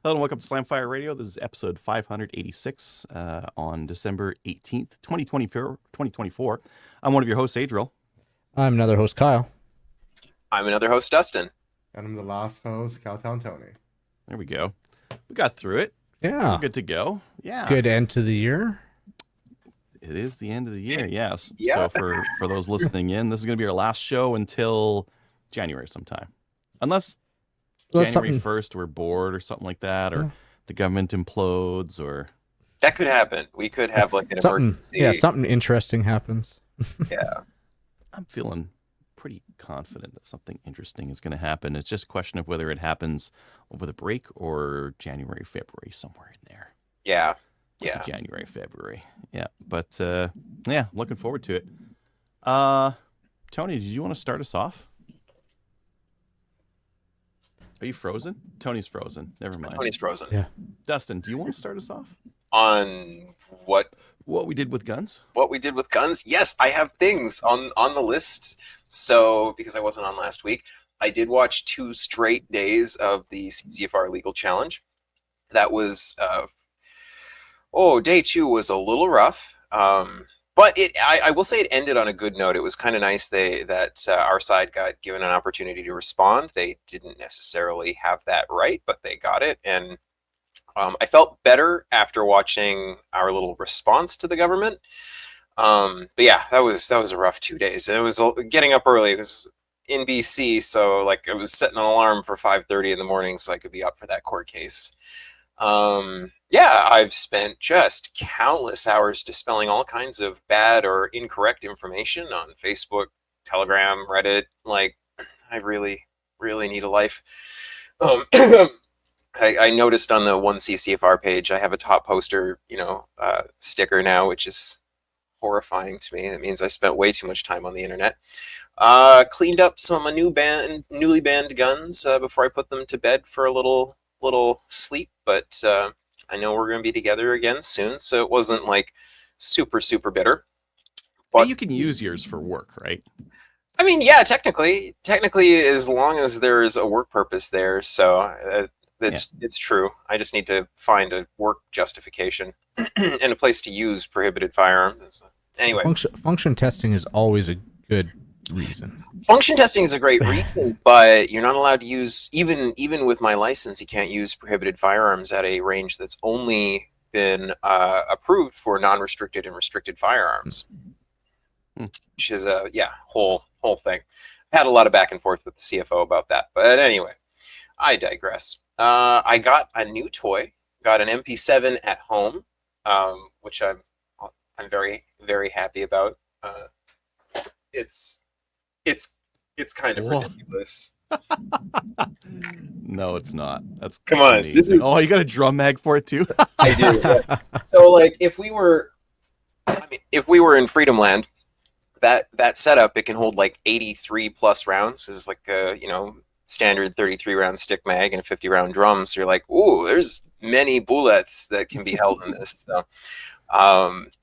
Hello and welcome to Slamfire Radio. This is episode 586 on December 18th, 2024. I'm one of your hosts, Adriel. I'm another host, Kyle. I'm another host, Dustin. And I'm the last host, Cowtown Tony. There we go. We got through it. Yeah. We're good to go. Yeah. Good end to the year. It is the end of the year, yes. Yeah. So for those listening in, this is going to be our last show until January sometime. Unless January 1st we're bored or something like that, or the government implodes, or... That could happen. We could have like an emergency. Yeah, something interesting happens. Yeah. I'm feeling pretty confident that something interesting is going to happen. It's just a question of whether it happens over the break or January, February, somewhere in there. Yeah. Yeah. January, February. Yeah. But yeah, looking forward to it. Tony, did you want to start us off? Are you frozen? Tony's frozen. Never mind. Tony's frozen. Yeah. Dustin, do you want to start us off? On what we did with guns? What we did with guns? Yes, I have things on the list. So, because I wasn't on last week, I did watch 2 straight days of the CCFR Legal Challenge. That was, day 2 was a little rough. But I will say it ended on a good note. It was kind of nice that our side got given an opportunity to respond. They didn't necessarily have that right, but they got it. And I felt better after watching our little response to the government. But yeah, that was a rough 2 days. And it was getting up early. It was in BC, so like it was setting an alarm for 5:30 in the morning so I could be up for that court case. Yeah, I've spent just countless hours dispelling all kinds of bad or incorrect information on Facebook, Telegram, Reddit. Like, I really, really need a life. I noticed on the one CCFR page, I have a top poster, sticker now, which is horrifying to me. That means I spent way too much time on the internet. Cleaned up some of my newly banned guns before I put them to bed for a little sleep, but I know we're going to be together again soon, so it wasn't like super, super bitter. But you can use yours for work, right? I mean, yeah, technically, as long as there's a work purpose there, so it's true. I just need to find a work justification and a place to use prohibited firearms. Anyway, function testing is always a good reason. Function testing is a great reason, but you're not allowed to use, even with my license, you can't use prohibited firearms at a range that's only been approved for non-restricted and restricted firearms, which is a whole thing. I had a lot of back and forth with the CFO about that, but anyway, I digress. I got a new toy, got an MP7 at home, which I'm very, very happy about. It's kind of ridiculous. No, it's not. That's come on. Oh, you got a drum mag for it too? I do. Yeah. So, like, if we were in Freedom Land, that setup, it can hold like 83 plus rounds. It's like a standard 33 round stick mag and a 50 round drum. So you're like, ooh, there's many bullets that can be held in this. So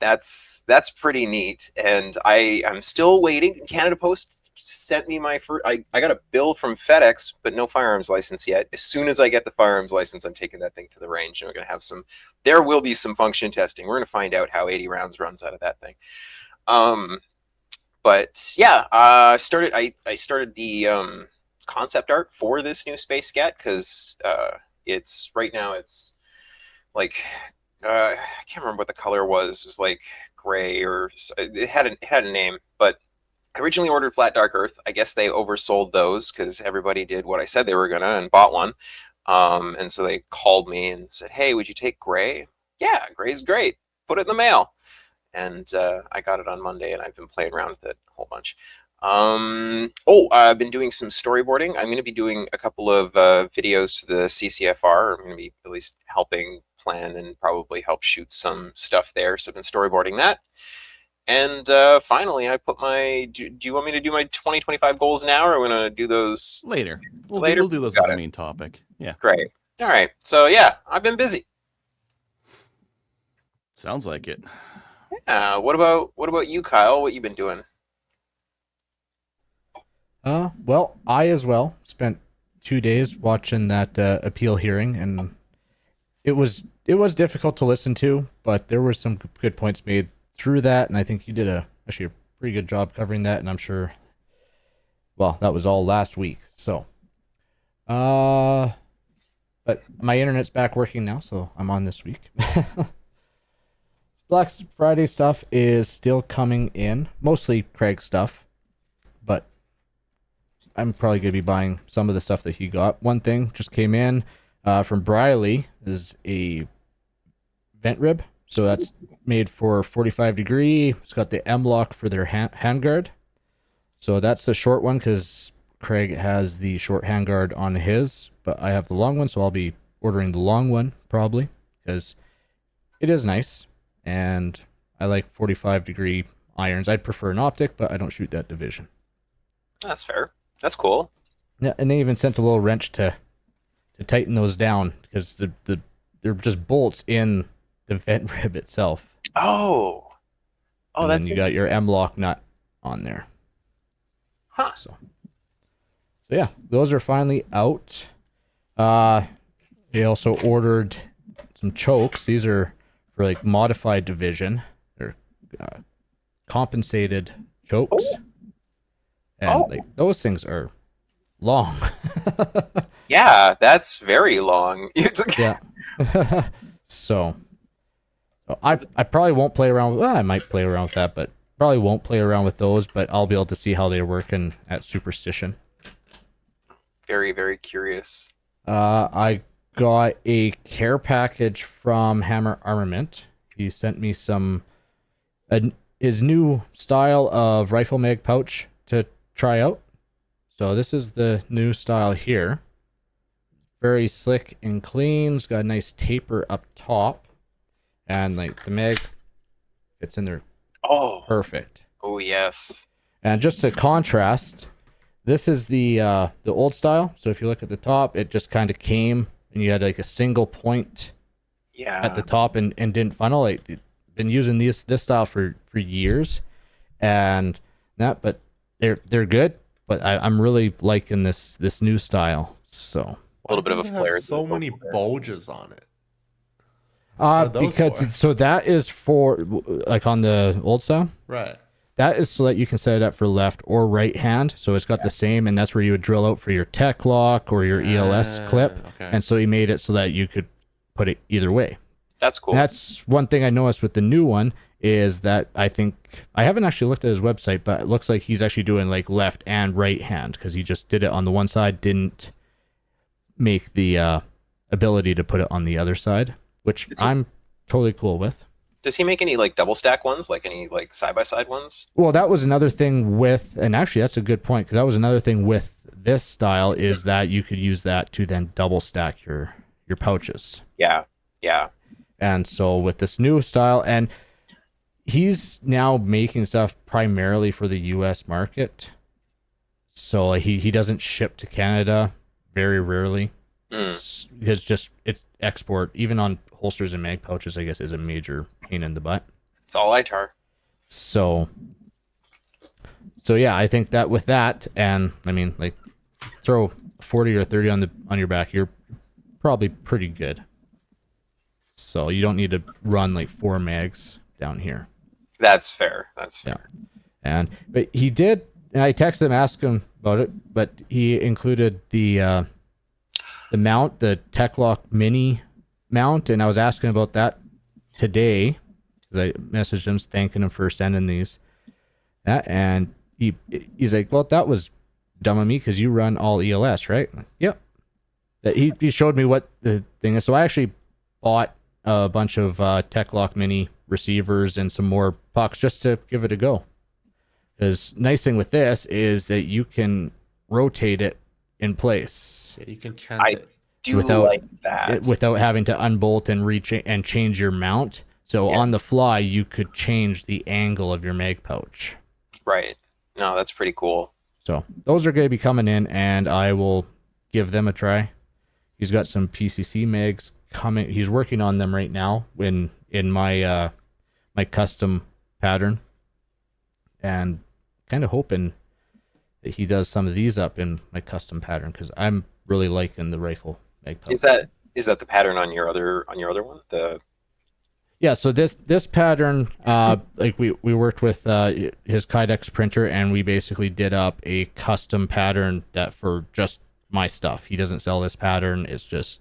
that's pretty neat. And I'm still waiting. Canada Post sent me my first. I got a bill from FedEx, but no firearms license yet. As soon as I get the firearms license, I'm taking that thing to the range, and we're gonna have there will be some function testing. We're gonna find out how 80 rounds runs out of that thing. But yeah, I started the concept art for this new Space Scat, because it's right now it's like I can't remember what the color was. It was like gray, or it had a name, but I originally ordered Flat Dark Earth. I guess they oversold those because everybody did what I said they were gonna and bought one. And so they called me and said, "Hey, would you take gray?" Yeah, gray's great. Put it in the mail. And I got it on Monday, and I've been playing around with it a whole bunch. I've been doing some storyboarding. I'm going to be doing a couple of videos to the CCFR. I'm going to be at least helping plan and probably help shoot some stuff there. So I've been storyboarding that. And finally, I put my... Do you want me to do my 2025 goals now, or are we going to do those later? Later? We'll do those as the main topic. Yeah. Great. All right. So yeah, I've been busy. Sounds like it. What about you, Kyle? What you been doing? Well, I as well spent 2 days watching that appeal hearing, and it was difficult to listen to, but there were some good points made through that, and I think you did actually a pretty good job covering that, and I'm sure. Well, that was all last week, so. But my internet's back working now, so I'm on this week. Black Friday stuff is still coming in, mostly Craig stuff, but I'm probably going to be buying some of the stuff that he got. One thing just came in from Briley is a vent rib, so that's made for 45 degree. It's got the M lock for their handguard, so that's the short one because Craig has the short handguard on his, but I have the long one, so I'll be ordering the long one probably because it is nice. And I like 45 degree irons. I'd prefer an optic, but I don't shoot that division. That's fair. That's cool. Yeah, and they even sent a little wrench to tighten those down because they're just bolts in the vent rib itself. Oh, and that's then you got your M-lock nut on there. Huh. So yeah, those are finally out. They also ordered some chokes. These are for like modified division. They're compensated chokes. And like those things are long. Yeah, that's very long. Yeah. So I probably won't play around with I might play around with that, but probably won't play around with those, but I'll be able to see how they work at Superstition. Very, very curious. I got a care package from Hammer Armament. He sent me his new style of rifle mag pouch to try out. So this is the new style here. Very slick and clean. It's got a nice taper up top. And like the mag fits in there. Oh. Perfect. Oh, yes. And just to contrast, this is the old style. So if you look at the top, it just kind of came and you had like a single point at the top and didn't funnel. Like been using this style for years, and that, but they're good. But I'm really liking this new style. So a little bit of a flare. So many bulges on it. So that is for like on the old style, right? That is so that you can set it up for left or right hand. So it's got the same, and that's where you would drill out for your tech lock or your ELS clip. Okay. And so he made it so that you could put it either way. That's cool. And that's one thing I noticed with the new one is that I think I haven't actually looked at his website, but it looks like he's actually doing like left and right hand because he just did it on the one side, didn't make the ability to put it on the other side, which I'm totally cool with. Does he make any like double stack ones, like any like side by side ones? Well, that was another thing with, and actually that's a good point because that was another thing with this style is that you could use that to then double stack your pouches. Yeah. And so with this new style, and he's now making stuff primarily for the U.S. market. So he doesn't ship to Canada very rarely. It's export, even on holsters and mag pouches, I guess, is a major pain in the butt. It's all ITAR. So yeah, I think that with that, and I mean, like, throw 40 or 30 on your back, you're probably pretty good. So you don't need to run like 4 mags down here. That's fair. Yeah. But he did, and I texted him, asked him about it, but he included the mount, the Techlock Mini mount, and I was asking about that today because I messaged him thanking him for sending these. And he's like, well, that was dumb of me because you run all ELS, right? Like, yep. He showed me what the thing is. So I actually bought a bunch of Techlock Mini receivers and some more pucks just to give it a go. Because nice thing with this is that you can rotate it in place. Yeah, you can cant it. Like that. Without having to unbolt and change your mount. So on the fly, you could change the angle of your mag pouch. Right. No, that's pretty cool. So those are going to be coming in, and I will give them a try. He's got some PCC mags coming. He's working on them right now in my my custom pattern, and kind of hoping that he does some of these up in my custom pattern because I'm really liking the rifle mag pouch. Is that the pattern on your other one? Yeah, so this pattern, like we worked with his Kydex printer, and we basically did up a custom pattern that for just my stuff. He doesn't sell this pattern; it's just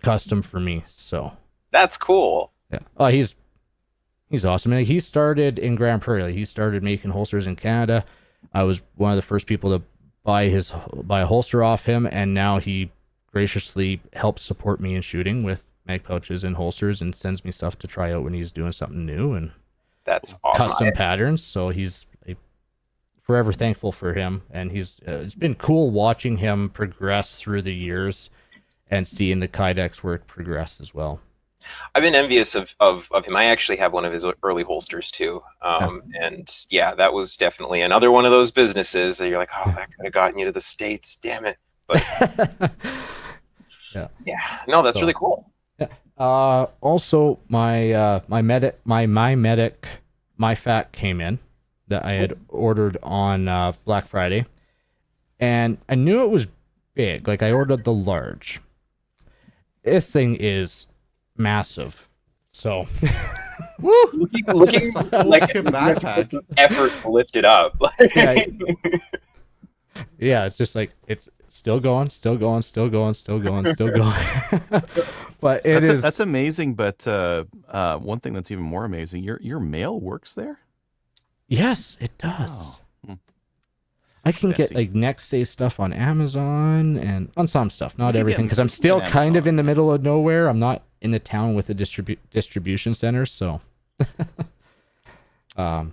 custom for me. So that's cool. Yeah. Oh, he's awesome. And he started in Grand Prairie. He started making holsters in Canada. I was one of the first people to buy a holster off him, and now he graciously helps support me in shooting with mag pouches and holsters and sends me stuff to try out when he's doing something new, and that's awesome. Custom patterns. So he's forever thankful for him, and it's been cool watching him progress through the years and seeing the Kydex work progress as well. I've been envious of him. I actually have one of his early holsters too. And yeah, that was definitely another one of those businesses that you're like, oh, that could have gotten you to the States, damn it. But yeah, no, that's really cool. Yeah. Also, my medic came in that I had ordered on Black Friday, and I knew it was big. Like I ordered the large. This thing is massive. So looking like a backpack. Effort to lift it up. Yeah, it's just like it's still going. But that's amazing. But one thing that's even more amazing, your mail works there. Yes, it does. Oh. I can get like next day stuff on Amazon and on some stuff, not everything, because I'm still kind of in the middle of nowhere. I'm not in the town with a distribution center, so. But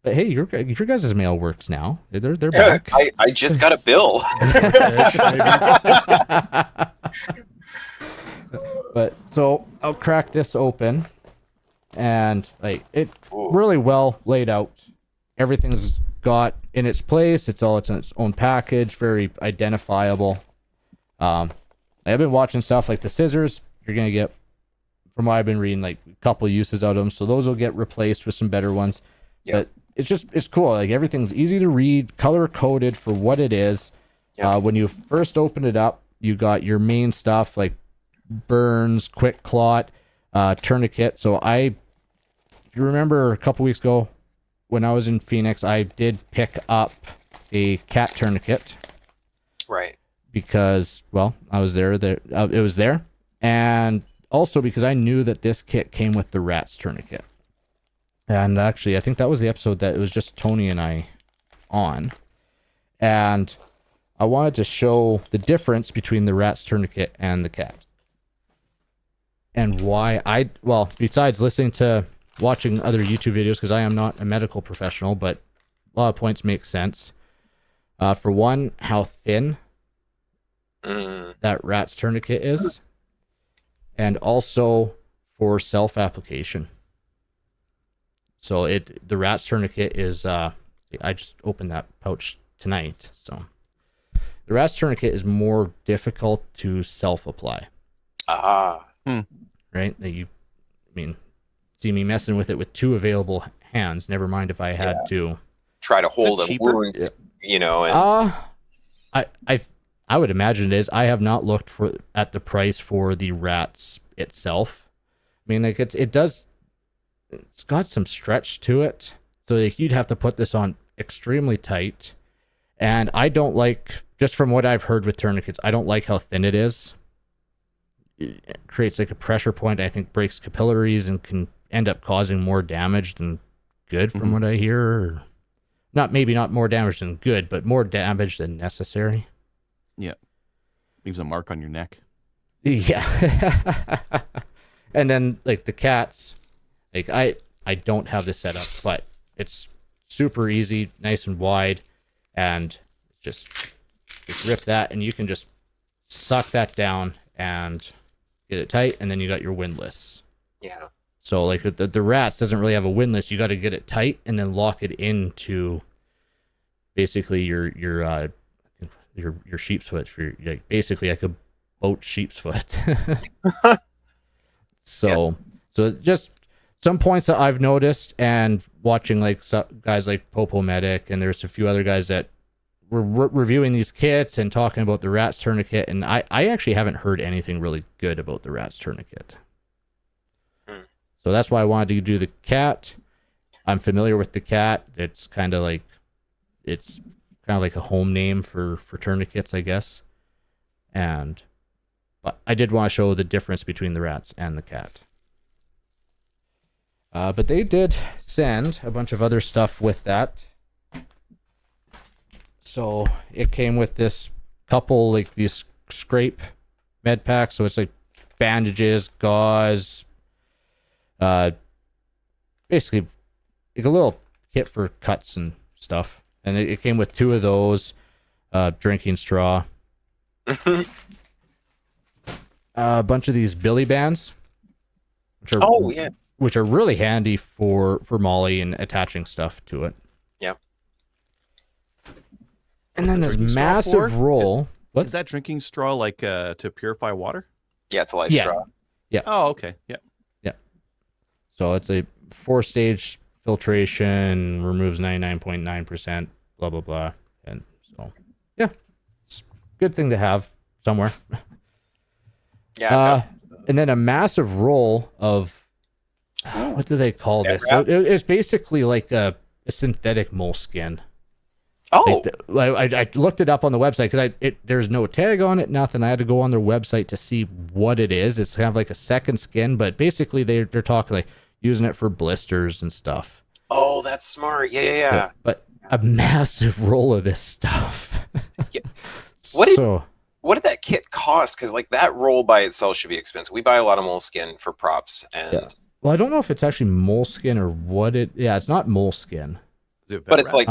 hey, your guys' mail works now. They're back. I just got a bill. But so I'll crack this open, and like it really well laid out. Everything's got in its place. It's in its own package, very identifiable. I've been watching stuff like the scissors. You're gonna get, from what I've been reading, like a couple uses out of them, so those will get replaced with some better ones. But it's cool. Like everything's easy to read, color coded for what it is. When you first open it up, you got your main stuff like burns, quick clot, tourniquet. So if you remember a couple weeks ago when I was in Phoenix, I did pick up a cat tourniquet. Right. Because, well, I was there. It was there. And also because I knew that this kit came with the rat's tourniquet. And actually, I think that was the episode that it was just Tony and I on. And I wanted to show the difference between the rat's tourniquet and the cat. And why besides watching other YouTube videos, because I am not a medical professional, but a lot of points make sense. For one, how thin that rat's tourniquet is, and also for self-application. So the rat's tourniquet is I just opened that pouch tonight, so the rat's tourniquet is more difficult to self-apply. Right? See me messing with it with two available hands. Never mind if I had to try to hold a wound, And... I would imagine it is. I have not looked at the price for the rats itself. I mean, like it's got some stretch to it, so like you'd have to put this on extremely tight. And I don't like, just from what I've heard with tourniquets, I don't like how thin it is. It creates like a pressure point. I think breaks capillaries and can end up causing more damage than good, from what I hear. Maybe not more damage than good, but more damage than necessary. Yeah. Leaves a mark on your neck. Yeah. And then like the cats, like I don't have this set up, but it's super easy, nice and wide, and just rip that and you can just suck that down and get it tight, and then you got your windlass. Yeah. So like the rats doesn't really have a windlass. You got to get it tight and then lock it into basically your sheep's foot, for like basically like a boat sheep's foot. So just some points that I've noticed, and watching like guys like Popo Medic, and there's a few other guys that we're reviewing these kits and talking about the Rats tourniquet, and I actually haven't heard anything really good about the Rats tourniquet. So that's why I wanted to do the cat. I'm familiar with the cat. It's kind of like a home name for tourniquets, I guess. But I did want to show the difference between the Rats and the cat. But they did send a bunch of other stuff with that. So it came with this couple, like these scrape med packs. So it's like bandages, gauze, basically like a little kit for cuts and stuff. And it came with 2 of those, drinking straw, a bunch of these billy bands, which are really handy for Molly and attaching stuff to it. Yeah. And then this massive roll. What is that drinking straw like to purify water? Yeah, it's a life straw. Yeah. Oh, okay. Yeah. Yeah. So it's a 4-stage filtration, removes 99.9%, blah blah blah. And so yeah, it's a good thing to have somewhere. Yeah. And then a massive roll of what do they call this? So it's basically like a synthetic moleskin. Oh, I looked it up on the website because there's no tag on it, nothing. I had to go on their website to see what it is. It's kind of like a second skin, but basically they're talking like using it for blisters and stuff. Oh, that's smart. Yeah. But a massive roll of this stuff. Yeah. What did that kit cost? Because like that roll by itself should be expensive. We buy a lot of moleskin for props, and well, I don't know if it's actually moleskin or what it. Yeah, it's not moleskin. But it's like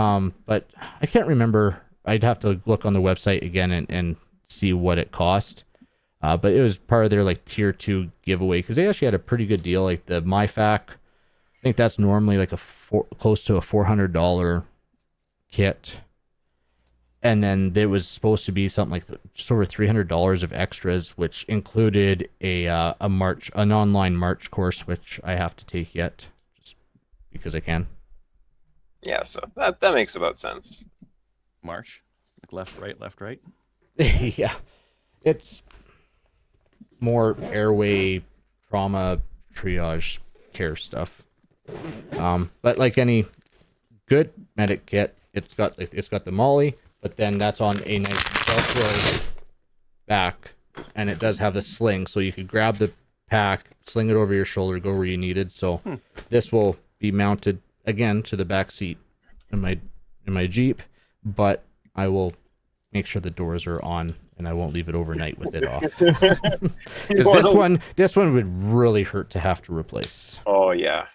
but I can't remember. I'd have to look on the website again and see what it cost. But it was part of their like tier 2 giveaway because they actually had a pretty good deal. Like the MyFac, I think that's normally like close to a $400 kit, and then there was supposed to be something like just over $300 of extras, which included an online March course, which I have to take yet, just because I can. Yeah, so that makes about sense. March, like left, right. Yeah, it's more airway trauma triage care stuff. But like any good medic kit, it's got the Molly, but then that's on a nice Velcro back, and it does have the sling, so you could grab the pack, sling it over your shoulder, go where you needed. So this will be mounted again to the back seat in my Jeep, but I will make sure the doors are on and I won't leave it overnight with it off. Because this one would really hurt to have to replace. Oh yeah.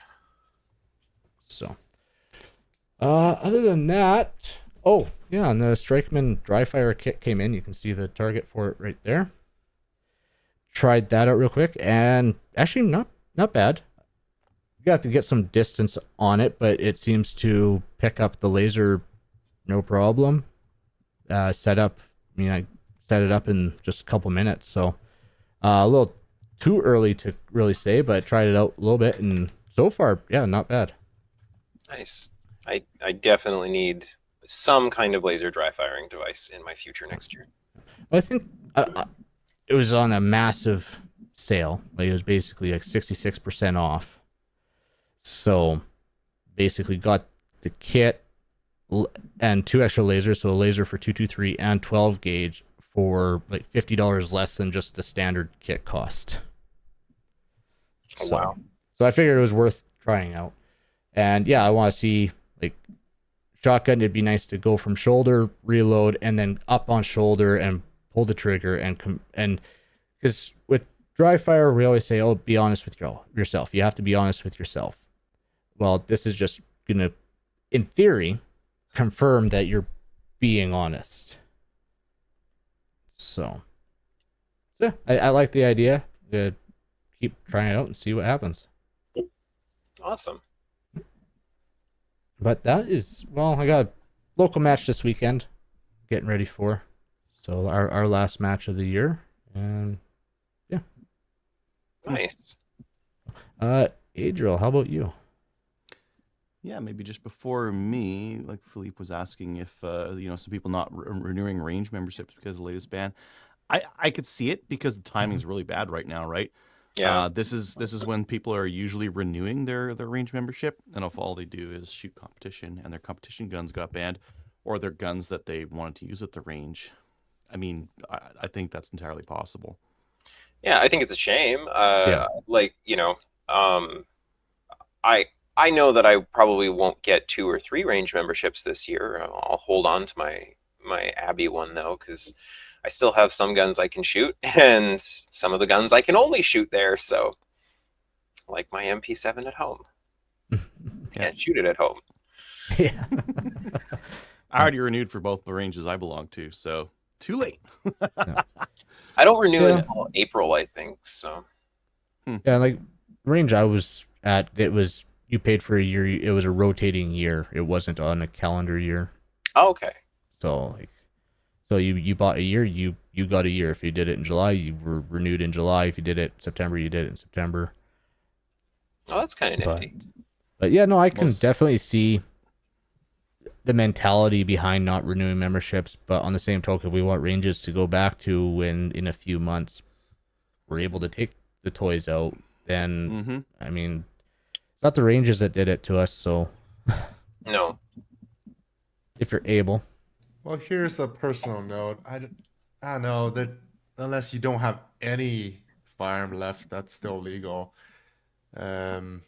So other than that, oh yeah, and the Strikeman dry fire kit came in. You can see the target for it right there. Tried that out real quick, and actually not bad. You got to get some distance on it, but it seems to pick up the laser no problem. I set it up in just a couple minutes, so a little too early to really say, but I tried it out a little bit, and so far, yeah, not bad. Nice. I definitely need some kind of laser dry firing device in my future next year. I think it was on a massive sale. Like it was basically like 66% off. So basically got the kit and 2 extra lasers, so a laser for 223 and 12 gauge for like $50 less than just the standard kit cost. Oh, wow. So I figured it was worth trying out. And yeah, I want to see like shotgun. It'd be nice to go from shoulder, reload, and then up on shoulder and pull the trigger and because with dry fire we always say, oh, be honest with yourself. You have to be honest with yourself. Well, this is just gonna, in theory, confirm that you're being honest. So yeah, I like the idea. Keep trying it out and see what happens. Awesome. But that is, well, I got a local match this weekend getting ready for. So our last match of the year. And yeah. Nice. Adriel, how about you? Yeah, maybe just before me, like Philippe was asking if some people not renewing range memberships because of the latest ban. I could see it because the timing is really bad right now, right? Yeah. This is when people are usually renewing their range membership, and if all they do is shoot competition and their competition guns got banned, or their guns that they wanted to use at the range. I mean, I think that's entirely possible. Yeah, I think it's a shame. Yeah. Like, I I know that I probably won't get 2 or 3 range memberships this year. I'll hold on to my Abbey one though, because I still have some guns I can shoot, and some of the guns I can only shoot there. So, like my MP7 at home, can't shoot it at home. Yeah. I already renewed for both the ranges I belong to, so too late. I don't renew until April, I think. So, Yeah, like range I was at, you paid for a year. It was a rotating year. It wasn't on a calendar year. oh, okay. So you bought a year, you got a year. If you did it in July, you were renewed in July. If you did it in September, you did it in September. Oh, that's kind of nifty. But yeah, no, I can definitely see the mentality behind not renewing memberships. But on the same token, we want ranges to go back to when in a few months we're able to take the toys out. Then I mean, it's not the ranges that did it to us. So No. if you're able. Well, here's a personal note. I know that unless you don't have any firearm left, that's still legal. Some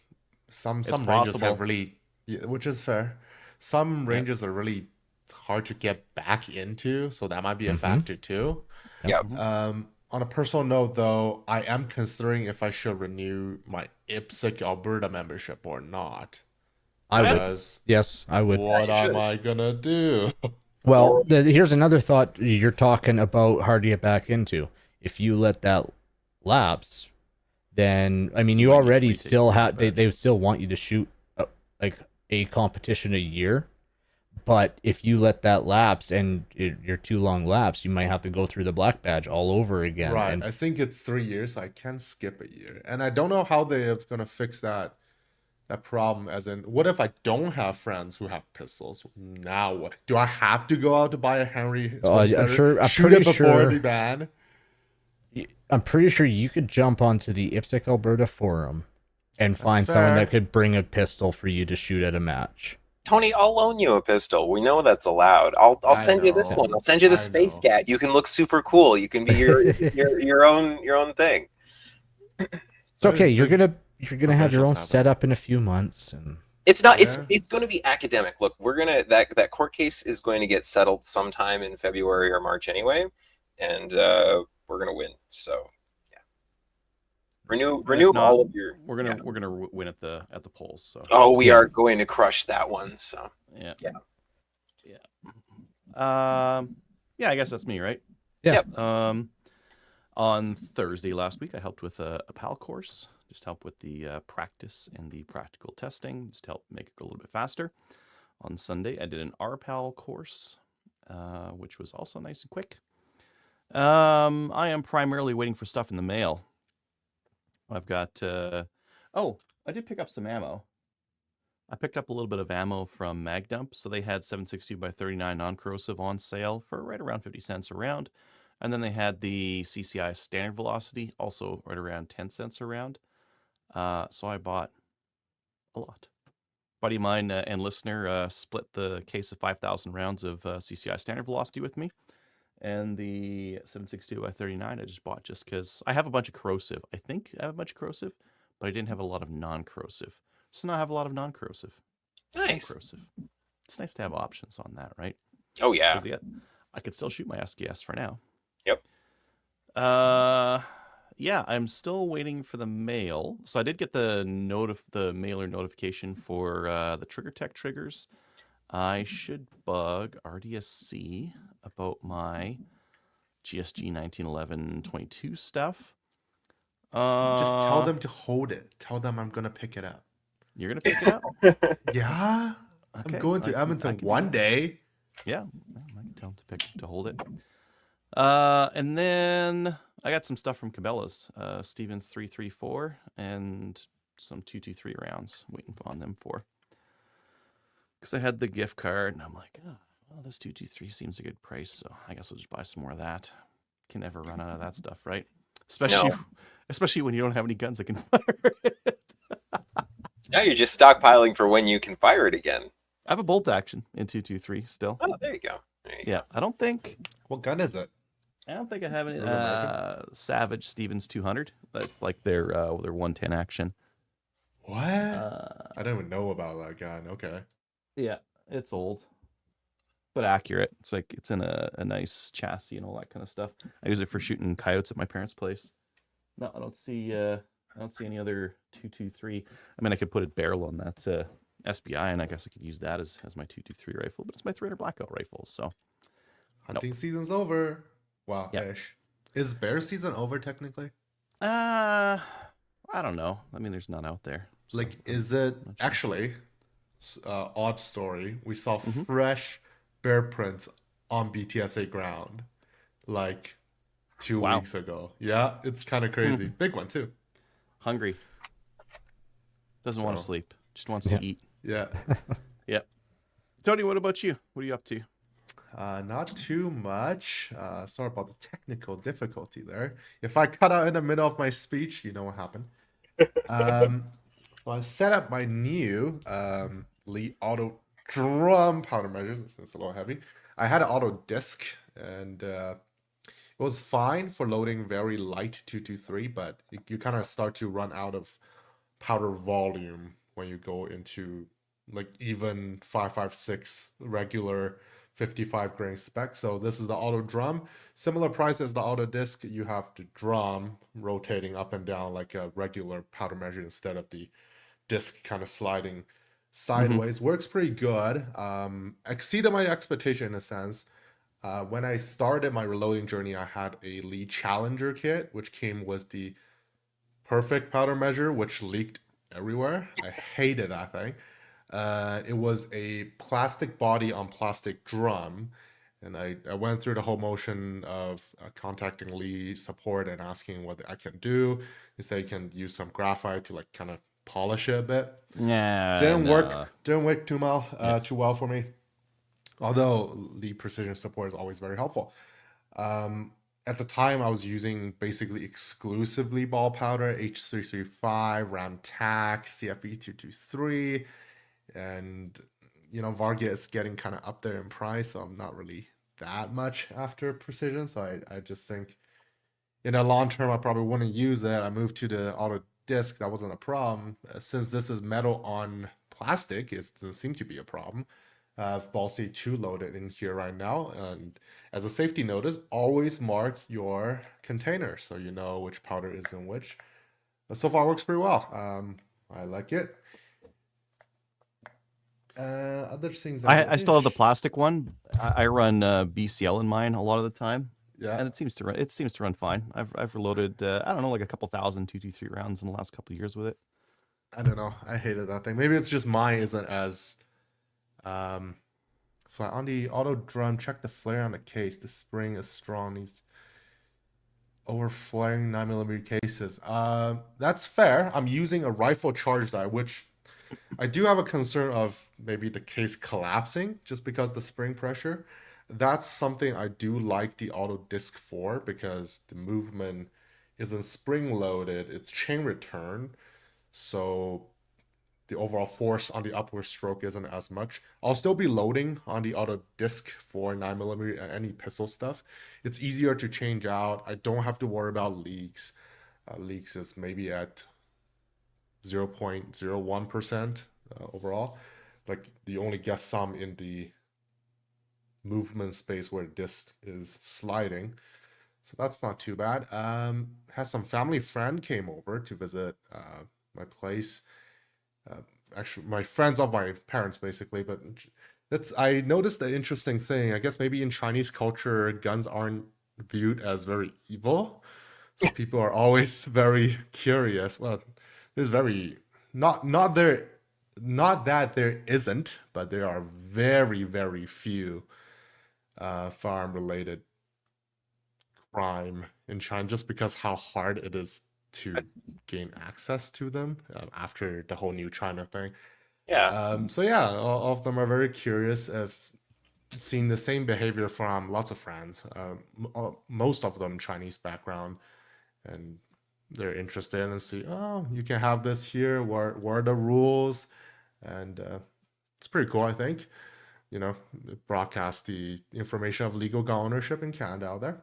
ranges have really, which is fair. Some ranges are really hard to get back into, so that might be a factor too. Yeah. On a personal note, though, I am considering if I should renew my IPSC Alberta membership or not. I would. Yes, I would. What am I gonna do? Well, here's another thought you're talking about hard to get back into. If you let that lapse, then I mean you already still have they still want you to shoot like a competition a year, but if you let that lapse and you're too long lapse, you might have to go through the black badge all over again. Right. And I think it's 3 years, so I can skip a year, and I don't know how they're gonna fix that problem. As in, what if I don't have friends who have pistols? Now what? Do I have to go out to buy a Henry? I'm shoot it before the ban. I'm pretty sure you could jump onto the IPSC Alberta forum and find someone that could bring a pistol for you to shoot at a match. Tony, I'll loan you a pistol. We know that's allowed. I'll send you this one. I'll send you the Space Cat. You can look super cool. You can be your own thing. It's okay. You're gonna have your own setup in a few months, and it's not. It's going to be academic. Look, we're gonna that court case is going to get settled sometime in February or March anyway, and we're gonna win. So yeah, renew all of your. We're gonna win at the polls. So we are going to crush that one. So yeah. I guess that's me, right? Yeah. Yep. On Thursday last week, I helped with a PAL course. Just help with the practice and the practical testing, just to help make it go a little bit faster. On Sunday, I did an RPAL course, which was also nice and quick. I am primarily waiting for stuff in the mail. I've got... I did pick up some ammo. I picked up a little bit of ammo from Magdump, so they had 7.62 by 39 non-corrosive on sale for right around 50 cents a round. And then they had the CCI standard velocity, also right around 10 cents a round. So I bought a lot. Buddy of mine and listener split the case of 5,000 rounds of CCI standard velocity with me. And the 7.62 by 39 I just bought just because I have a bunch of corrosive. I think I have a bunch of corrosive, but I didn't have a lot of non-corrosive. So now I have a lot of non-corrosive. Nice. Non-corrosive. It's nice to have options on that, right? Oh, yeah. I could still shoot my SKS for now. Yep. I'm still waiting for the mail. So I did get the mailer notification for the Trigger Tech triggers. I should bug RDSC about my GSG 1911-22 stuff. Just tell them to hold it. Tell them I'm gonna pick it up. You're gonna pick it up? Yeah. Okay. I'm going to Edmonton one day. Yeah, I can tell them to hold it. And then I got some stuff from Cabela's, Stevens 334 and some 223 rounds waiting on them for. because I had the gift card, and I'm like, oh, well, this 223 seems a good price, so I guess I'll just buy some more of that. Can never run out of that stuff, right? Especially, No. especially when you don't have any guns that can fire it. Now you're just stockpiling for when you can fire it again. I have a bolt action in 223 still. Oh, there you go. There you Yeah, I don't think What gun is it? I have any Native American? Savage Stevens 200. That's like their 110 action. What? I don't even know about that gun. Okay. Yeah, it's old, but accurate. It's like it's in a nice chassis and all that kind of stuff. I use it for shooting coyotes at my parents' place. No, I don't see any other 223. I mean, I could put a barrel on that SBI, and I guess I could use that as my 223 rifle. But it's my 300 blackout rifle, so Hunting season's over. Wow, Yeah. ish. Is bear season over technically? I don't know. I mean, there's none out there. So Like, is it not sure. actually? Odd story. We saw Mhm. fresh bear prints on BTSA ground, like 2 Wow. weeks ago. Yeah, it's kind of crazy. Big one too. Hungry. Doesn't want to So- sleep. Just wants Yeah. to eat. Yeah. Yep. Tony, what about you? What are you up to? Not too much. Sorry about the technical difficulty there. If I cut out in the middle of my speech, you know what happened. Well, I set up my new Lee auto drum powder measures. It's a little heavy. I had an auto disc, and it was fine for loading very light 223, but you kind of start to run out of powder volume when you go into like even 5.56 regular 55 grain spec. So this is the auto drum, similar price as the auto disc. You have the drum rotating up and down like a regular powder measure instead of the disc kind of sliding sideways. Works pretty good. Exceeded my expectation in a sense. When I started my reloading journey, I had a Lee Challenger kit, which came with the perfect powder measure, which leaked everywhere. I hated that thing. It was a plastic body on plastic drum. And I went through the whole motion of contacting Lee support and asking what I can do. They say you can use some graphite to like kind of polish it a bit. Yeah. Didn't work too well for me. Although the precision support is always very helpful. At the time, I was using basically exclusively ball powder, H335, Ram TAC, CFE223, and Varga is getting kind of up there in price, so I'm not really that much after precision. So I just think in the long term, I probably wouldn't use it. I moved to the auto disc. That wasn't a problem. Since this is metal on plastic, it doesn't seem to be a problem. I have ball C2 loaded in here right now. And as a safety notice, always mark your container so you know which powder is in which. But so far, it works pretty well. I like it. Other things I still have the plastic one. I run BCL in mine a lot of the time, Yeah. and it seems to run fine. I've reloaded I don't know, like a couple thousand 223 rounds in the last couple of years with it. I don't know. I hated that thing. Maybe it's just mine isn't as flat. On the auto drum, check the flare on the case. The spring is strong. These over flaring 9mm cases. That's fair. I'm using a rifle charge die, which I do have a concern of maybe the case collapsing just because the spring pressure. That's something I do like the auto disc for because the movement isn't spring loaded, it's chain return. So the overall force on the upward stroke isn't as much. I'll still be loading on the auto disc for 9mm and any pistol stuff. It's easier to change out. I don't have to worry about leaks. Leaks is maybe at 0.01% overall. Like you only get some in the movement space where disc is sliding. So that's not too bad. Has some family friend came over to visit my place. Actually, my friends of my parents, basically. But I noticed an interesting thing. I guess maybe in Chinese culture, guns aren't viewed as very evil. So people are always very curious. Well, there's very not that there isn't, but there are very, very few firearm related crime in China just because how hard it is to gain access to them after the whole new China thing. Yeah. So yeah, all of them are very curious if seen the same behavior from lots of friends. Most of them Chinese background, and they're interested and see, oh, you can have this here. What are the rules? And it's pretty cool, I think. It broadcasts the information of legal gun ownership in Canada out there.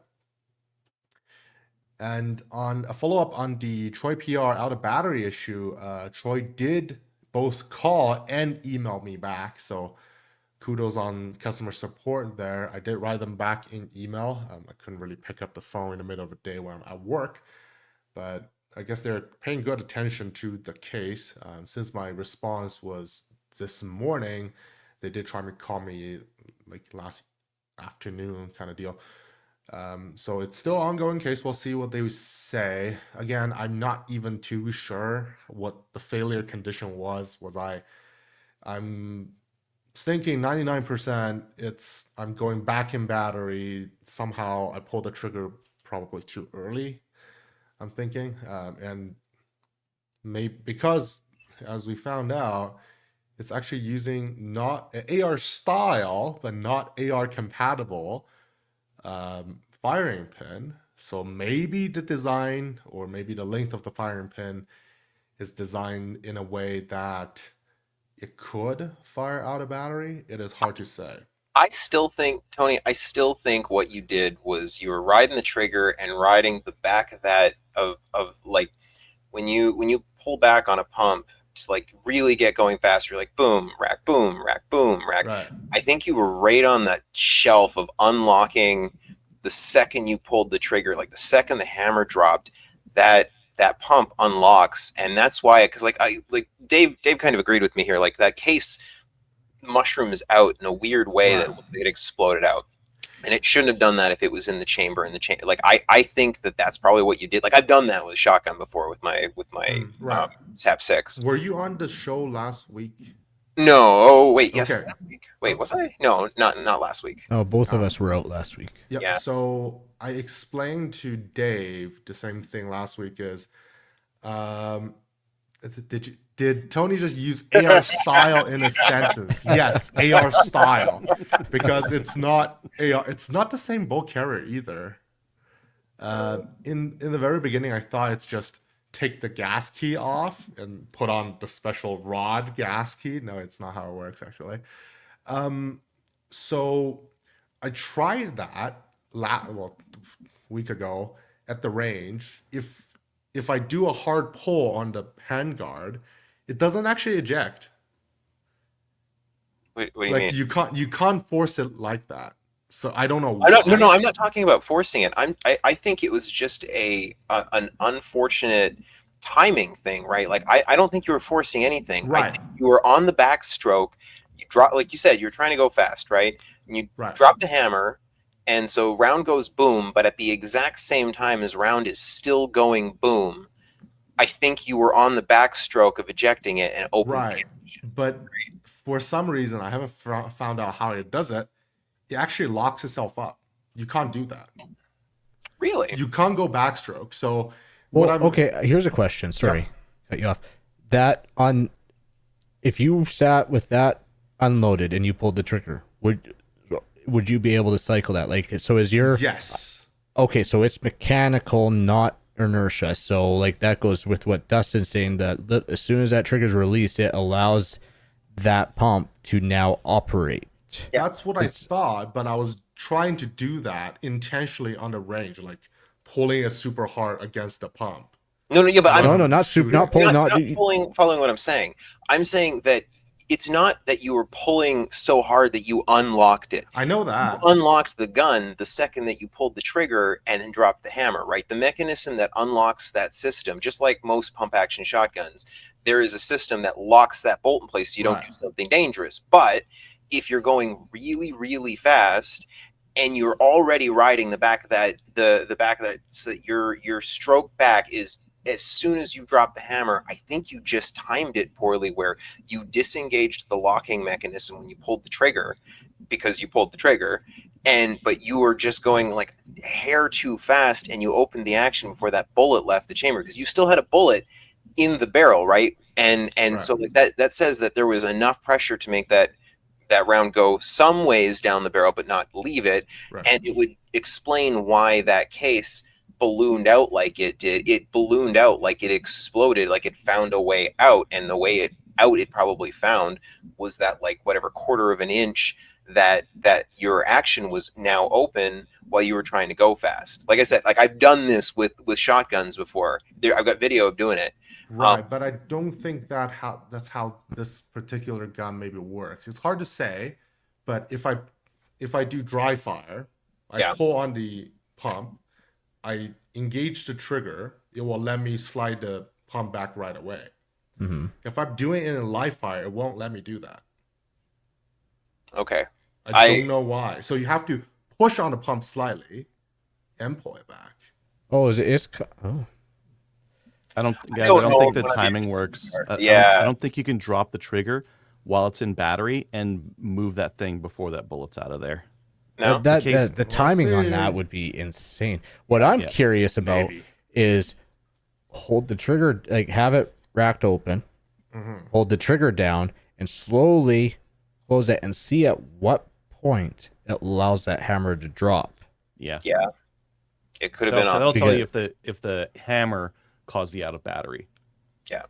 And on a follow up on the Troy PR out of battery issue, Troy did both call and email me back. So kudos on customer support there. I did write them back in email. I couldn't really pick up the phone in the middle of the day when I'm at work, but I guess they're paying good attention to the case. Since my response was this morning, they did try to call me like last afternoon kind of deal. So it's still an ongoing case. We'll see what they say. Again, I'm not even too sure what the failure condition was. I'm thinking 99% I'm going back in battery. Somehow I pulled the trigger probably too early, I'm thinking. And maybe because, as we found out, it's actually using not AR style, but not AR compatible firing pin. So maybe the design or maybe the length of the firing pin is designed in a way that it could fire out a battery. It is hard to say. I still think, Tony, what you did was you were riding the trigger and riding the back of that of like when you pull back on a pump to like really get going faster, like boom, rack, boom, rack, boom, rack. Right. I think you were right on that shelf of unlocking the second you pulled the trigger, like the second the hammer dropped, that pump unlocks, and that's why, because like Dave kind of agreed with me here, like that case mushrooms out in a weird way that looks like it exploded out. And it shouldn't have done that if it was in the chamber. Like I think that's probably what you did. Like I've done that with a shotgun before with my Right. SAP 6. Were you on the show last week? No. Oh wait, yes. Okay. Last week. Wait, was I? No, not last week. Oh, both of us were out last week. Yeah. So I explained to Dave the same thing last week. Is did Tony just use AR style in a sentence? Yes, AR style, because it's not AR. It's not the same bolt carrier either. In the very beginning, I thought it's just take the gas key off and put on the special rod gas key. No, it's not how it works actually. So I tried that a week ago at the range. If I do a hard pull on the handguard, it doesn't actually eject. What do you Like mean? you can't force it like that. So I don't know I why. don't, no, I'm not talking about forcing it. I think it was just an unfortunate timing thing, right? Like I don't think you were forcing anything. I Right. think you were on the backstroke. You drop, like you said, you're trying to go fast, right? And you Right. drop the hammer, and so round goes boom, but at the exact same time as round is still going boom, I think you were on the backstroke of ejecting it and opening Right. the ignition. But for some reason, I haven't found out how it does it. It actually locks itself up. You can't do that. Really? You can't go backstroke. So Well, what I'm okay, here's a question. Sorry, cut you off. That on, if you sat with that unloaded and you pulled the trigger, would you be able to cycle that? Like, so is your yes. okay? So it's mechanical, not inertia. So like that goes with what Dustin's saying, that as soon as that trigger is released, it allows that pump to now operate. That's what I thought, but I was trying to do that intentionally on the range, like pulling it super hard against the pump. No, yeah, but No, not super, not You're pulling, not not following what I'm saying. I'm saying that it's not that you were pulling so hard that you unlocked it. I know that. You unlocked the gun the second that you pulled the trigger and then dropped the hammer, right? The mechanism that unlocks that system, just like most pump action shotguns, there is a system that locks that bolt in place so you don't Right. do something dangerous. But if you're going really, really fast and you're already riding the back of that, the back of that, so that your stroke back is as soon as you drop the hammer, I think you just timed it poorly where you disengaged the locking mechanism when you pulled the trigger, because you pulled the trigger, but you were just going like a hair too fast and you opened the action before that bullet left the chamber, because you still had a bullet in the barrel, right? and Right. so like that says that there was enough pressure to make that round go some ways down the barrel but not leave it, Right. and it would explain why that case ballooned out like it did. It ballooned out like it exploded, like it found a way out, and the way it probably found was that like whatever quarter of an inch that your action was now open while you were trying to go fast. Like I said, like I've done this with shotguns before. I've got video of doing it. Right, but I don't think that's how this particular gun maybe works. It's hard to say, but if I do dry fire, I Yeah. pull on the pump, I engage the trigger, it will let me slide the pump back right away. Mm-hmm. If I'm doing it in live fire, it won't let me do that. Okay. I don't know why. So you have to push on the pump slightly and pull it back. Oh, is it? Oh. I don't don't know think the if one of timing these works. are- I Yeah. don't think you can drop the trigger while it's in battery and move that thing before that bullet's out of there. No. The timing on see. that would be insane. What I'm Yeah. curious about Maybe. is hold the trigger, like have it racked open, hold the trigger down, and slowly close it, and see at what point it allows that hammer to drop. Yeah. Yeah. It could have been on. They'll tell you Because- if the hammer caused the out of battery. Yeah.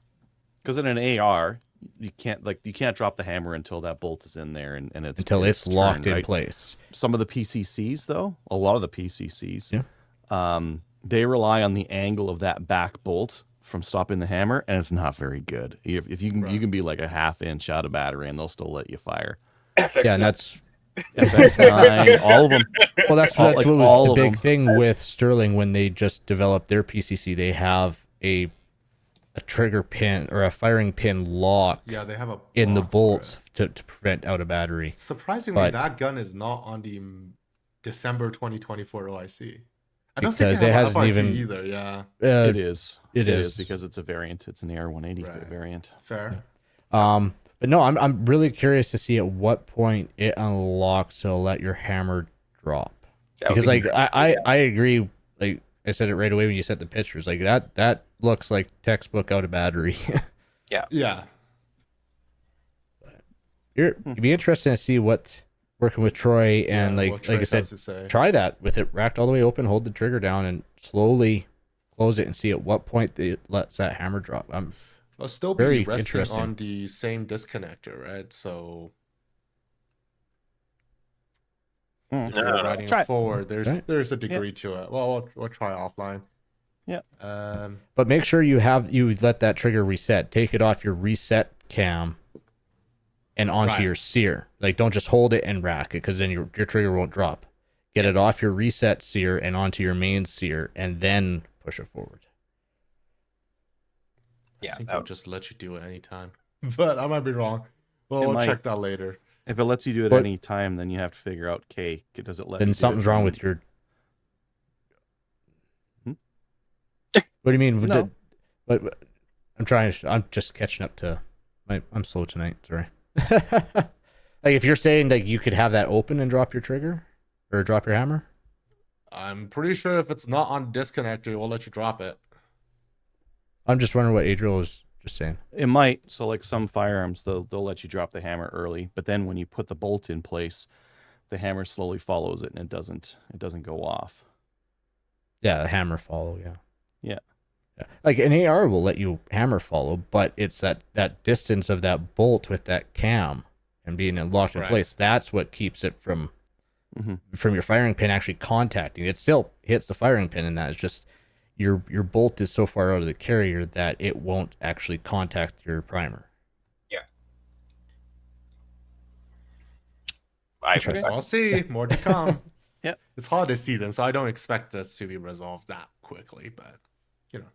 Because in an AR, you can't drop the hammer until that bolt is in there and it's until it's locked turned, in right? place. Some of the PCCs though, a lot of the PCCs, Yeah. they rely on the angle of that back bolt from stopping the hammer, and it's not very good. If you can, you can be like a half inch out of battery, and they'll still let you fire. Yeah, and that's FX9, all of them. well, that's All- what like was all the of big them. thing with Sterling when they just developed their PCC. They have a trigger pin or a firing pin lock Yeah, they have a in the block for bolts it. to prevent out of battery. Surprisingly, But- that gun is not on the December 2024 OIC. I don't think Because they it have hasn't FRT even- either. Yeah, It is. It is. because it's a variant. It's an AR-180 Right. variant. fair. But no, I'm really curious to see at what point it unlocks to let your hammer drop. That would Because be like I agree. Like I said it right away when you sent the pictures. Like that looks like textbook out of battery. Yeah, It'd be interesting to see what working with Troy and yeah, like what I Trey said, has to say. try that with it racked all the way open, hold the trigger down, and slowly close it and see at what point it lets that hammer drop. I'll still very be resting interesting. on the same disconnector, right? So if No, you're no, no. riding Try it it. forward, Right. there's a degree to it. Well, we'll try offline. Yeah. But make sure you let that trigger reset. Take it off your reset cam and onto Right. your sear. Like don't just hold it and rack it because then your trigger won't drop. Get it off your reset sear and onto your main sear and then push it forward. I Yeah, think that I'll would- just let you do it anytime, but I might be wrong. Well, It we'll might. check that later. If it lets you do it But- any time, then you have to figure out, okay, does it let me Then do something's it wrong when- with your. Hmm? What do you mean? No. But I'm just catching up to. I'm slow tonight. Sorry. Like if you're saying that you could have that open and drop your trigger, or drop your hammer. I'm pretty sure if it's not on disconnector, it will let you drop it. I'm just wondering what Adriel was just saying. It might. So like some firearms, they'll let you drop the hammer early, but then when you put the bolt in place, the hammer slowly follows it and it doesn't go off. Yeah, the hammer follow. Yeah. Yeah. Like an AR will let you hammer follow, but it's that distance of that bolt with that cam and being locked in Right. place. That's what keeps it from Mhm. your firing pin actually contacting. It still hits the firing pin, and that is just your bolt is so far out of the carrier that it won't actually contact your primer. I'll see. More to come. Yep. It's holiday season, so I don't expect this to be resolved that quickly, but you know.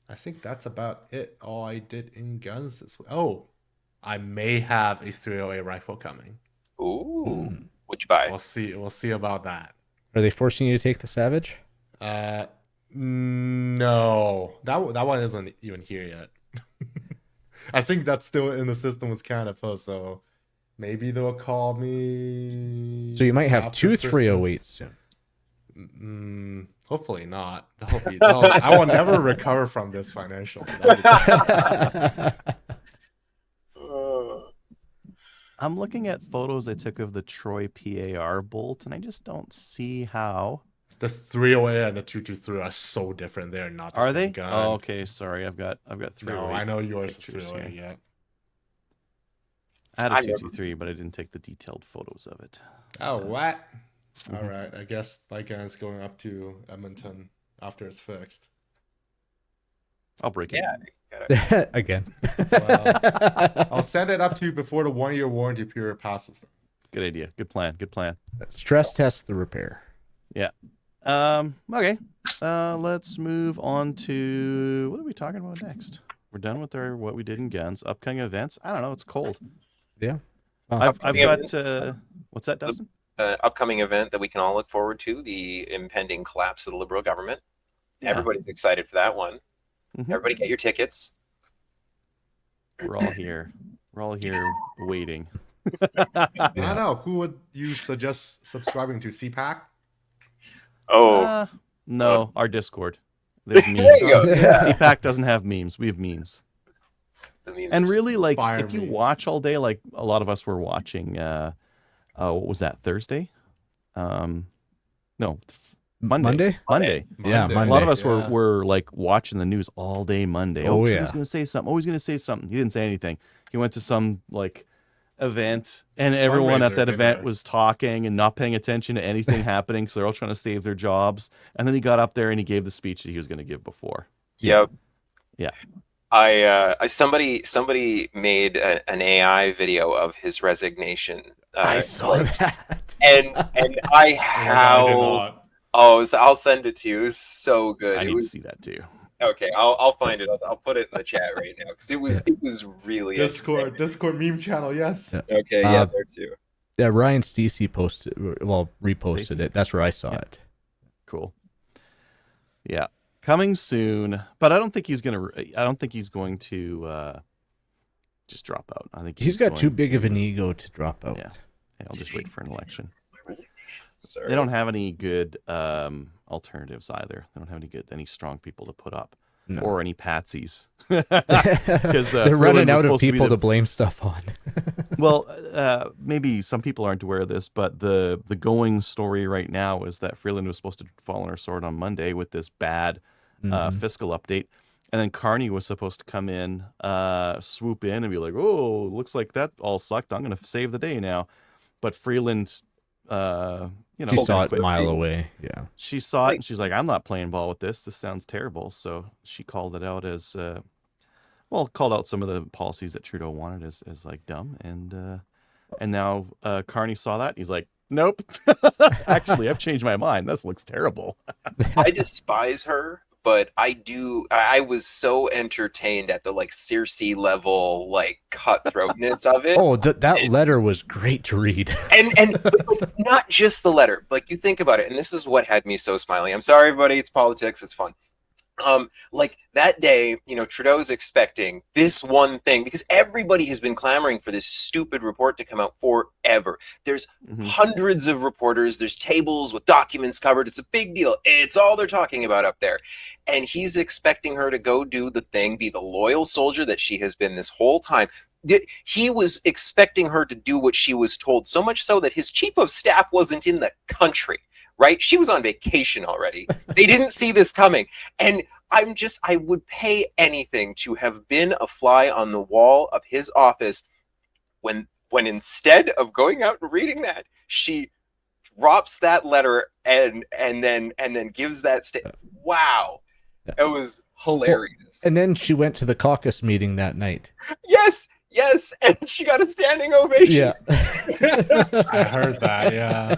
I think that's about it. All I did in guns this week. Oh, I may have a 308 rifle coming. Ooh. What'd you buy? We'll see. We'll see about that. Are they forcing you to take the Savage? No. That one isn't even here yet. I think that's still in the system with Canada, so maybe they'll call me. So you might have after two Christmas. 308s soon. Hopefully not. I will never recover from this financially. I'm looking at photos I took of the Troy PAR bolt, and I just don't see how. The 308 and the 223 are so different. They're not the Are same they? gun. Oh, okay. Sorry, I've got 308. No, I know yours is pictures 308. here. Yeah. I had a I never- 223, but I didn't take the detailed photos of it. Oh, what? Mhm. All right. I guess that gun's going up to Edmonton after it's fixed. I'll break it. Yeah, gotta, Again. Well, I'll send it up to you before the 1-year warranty period passes. Good idea. Good plan. Good plan. Stress test the repair. Okay. Let's move on to what are we talking about next? We're done with our what we did in guns. Upcoming events. I don't know. It's cold. Yeah. I've Upcoming got events. what's that, Dustin? Upcoming event that we can all look forward to: the impending collapse of the Liberal government. Yeah. Everybody's excited for that one. Mhm. Everybody, get your tickets. We're all here. We're all here waiting. I don't know. Who would you suggest subscribing to? CPAC? Oh, No, our Discord. There's memes. there you go. Yeah. CPAC doesn't have memes. We have memes. The memes And are really, like, Fire if you memes. watch all day, like a lot of us were watching. What was that? Thursday? No, Monday. Monday? Yeah, A Monday. lot of us yeah. were like watching the news all day Monday. Oh, Trudeau's yeah. going to say something. Oh, he's going to say something. He didn't say anything. He went to some like event, and everyone at Fundraiser, that event yeah. was talking and not paying attention to anything happening. So they're all trying to save their jobs. And then he got up there and he gave the speech that he was going to give before. Yep. Yeah. Somebody made an AI video of his resignation. I saw that. and I I did howled. not. Oh, so I'll send it to you. It was so good. I It need was to see that too. okay. I'll find it. I'll put it in the chat right now because it was really Discord meme channel. Yes. Yeah. okay. Yeah, there too. Yeah, Ryan Stacey reposted Stacey? it. That's where I saw Yeah. it. Cool. Yeah, coming soon. But I don't think he's going to just drop out. I think He's got going too big of an to- ego to drop out. Yeah. Yeah, I'll just wait for an election. Sorry. They don't have any good alternatives either. They don't have any strong people to put up No. or any patsies. They're running Freeland was out of supposed to be people to the- blame stuff on. Well, maybe some people aren't aware of this, but the going story right now is that Freeland was supposed to fall on her sword on Monday with this bad Mhm. fiscal update. And then Carney was supposed to come in, swoop in and be like, oh, looks like that all sucked. I'm going to save the day now. But Freeland, She saw it a mile away. Yeah. She saw it and she's like, I'm not playing ball with this. This sounds terrible. So she called it out as, called out some of the policies that Trudeau wanted as like dumb. And now Carney saw that. And he's like, nope. Actually, I've changed my mind. This looks terrible. I despise her, but I was so entertained at the like Cersei level like cutthroatness of it. Oh, that letter was great to read. and but, like, not just the letter. Like you think about it, and this is what had me so smiling. I'm sorry, everybody. It's politics. It's fun. Like that day, Trudeau's expecting this one thing because everybody has been clamoring for this stupid report to come out forever. There's Mhm. hundreds of reporters. There's tables with documents covered. It's a big deal. It's all they're talking about up there. And he's expecting her to go do the thing, be the loyal soldier that she has been this whole time. He was expecting her to do what she was told, so much so that his chief of staff wasn't in the country, right? She was on vacation already. They didn't see this coming. And I would pay anything to have been a fly on the wall of his office when instead of going out and reading that, she drops that letter and then gives that wow. Yeah. It was hilarious. And then she went to the caucus meeting that night. Yes, and she got a standing ovation. Yeah. I heard that. Yeah.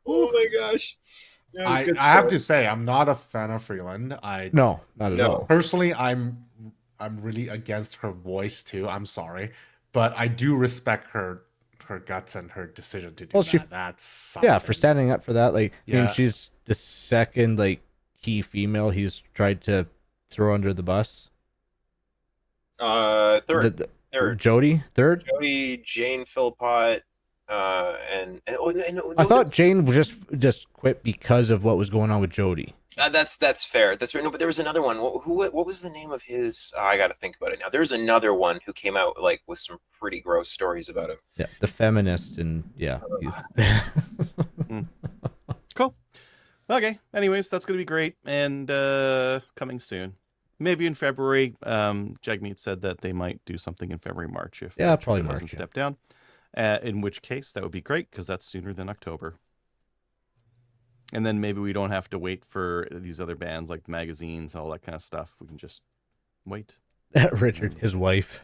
Oh my gosh. That was I good have stuff. to say I'm not a fan of Freeland. No, not at No. all. Personally, I'm really against her voice too. I'm sorry, but I do respect her guts and her decision to do Well, that. That's something. Yeah, for standing up for that. Like, I Yeah. mean, she's the second key female he's tried to throw under the bus. Third. The- Third. Jody, third. Jody, Jane Philpott, I thought Jane just quit because of what was going on with Jody. That's fair. That's fair. No, but there was another one. What was the name of his? I got to think about it now. There's another one who came out like with some pretty gross stories about him. Yeah, the feminist, and yeah. Cool. Okay. Anyways, that's gonna be great, and coming soon. Maybe in February. Jagmeet said that they might do something in February, March if probably Twitter March. doesn't step down. In which case, that would be great because that's sooner than October. And then maybe we don't have to wait for these other bands like magazines, all that kind of stuff. We can just wait. Richard, his wife.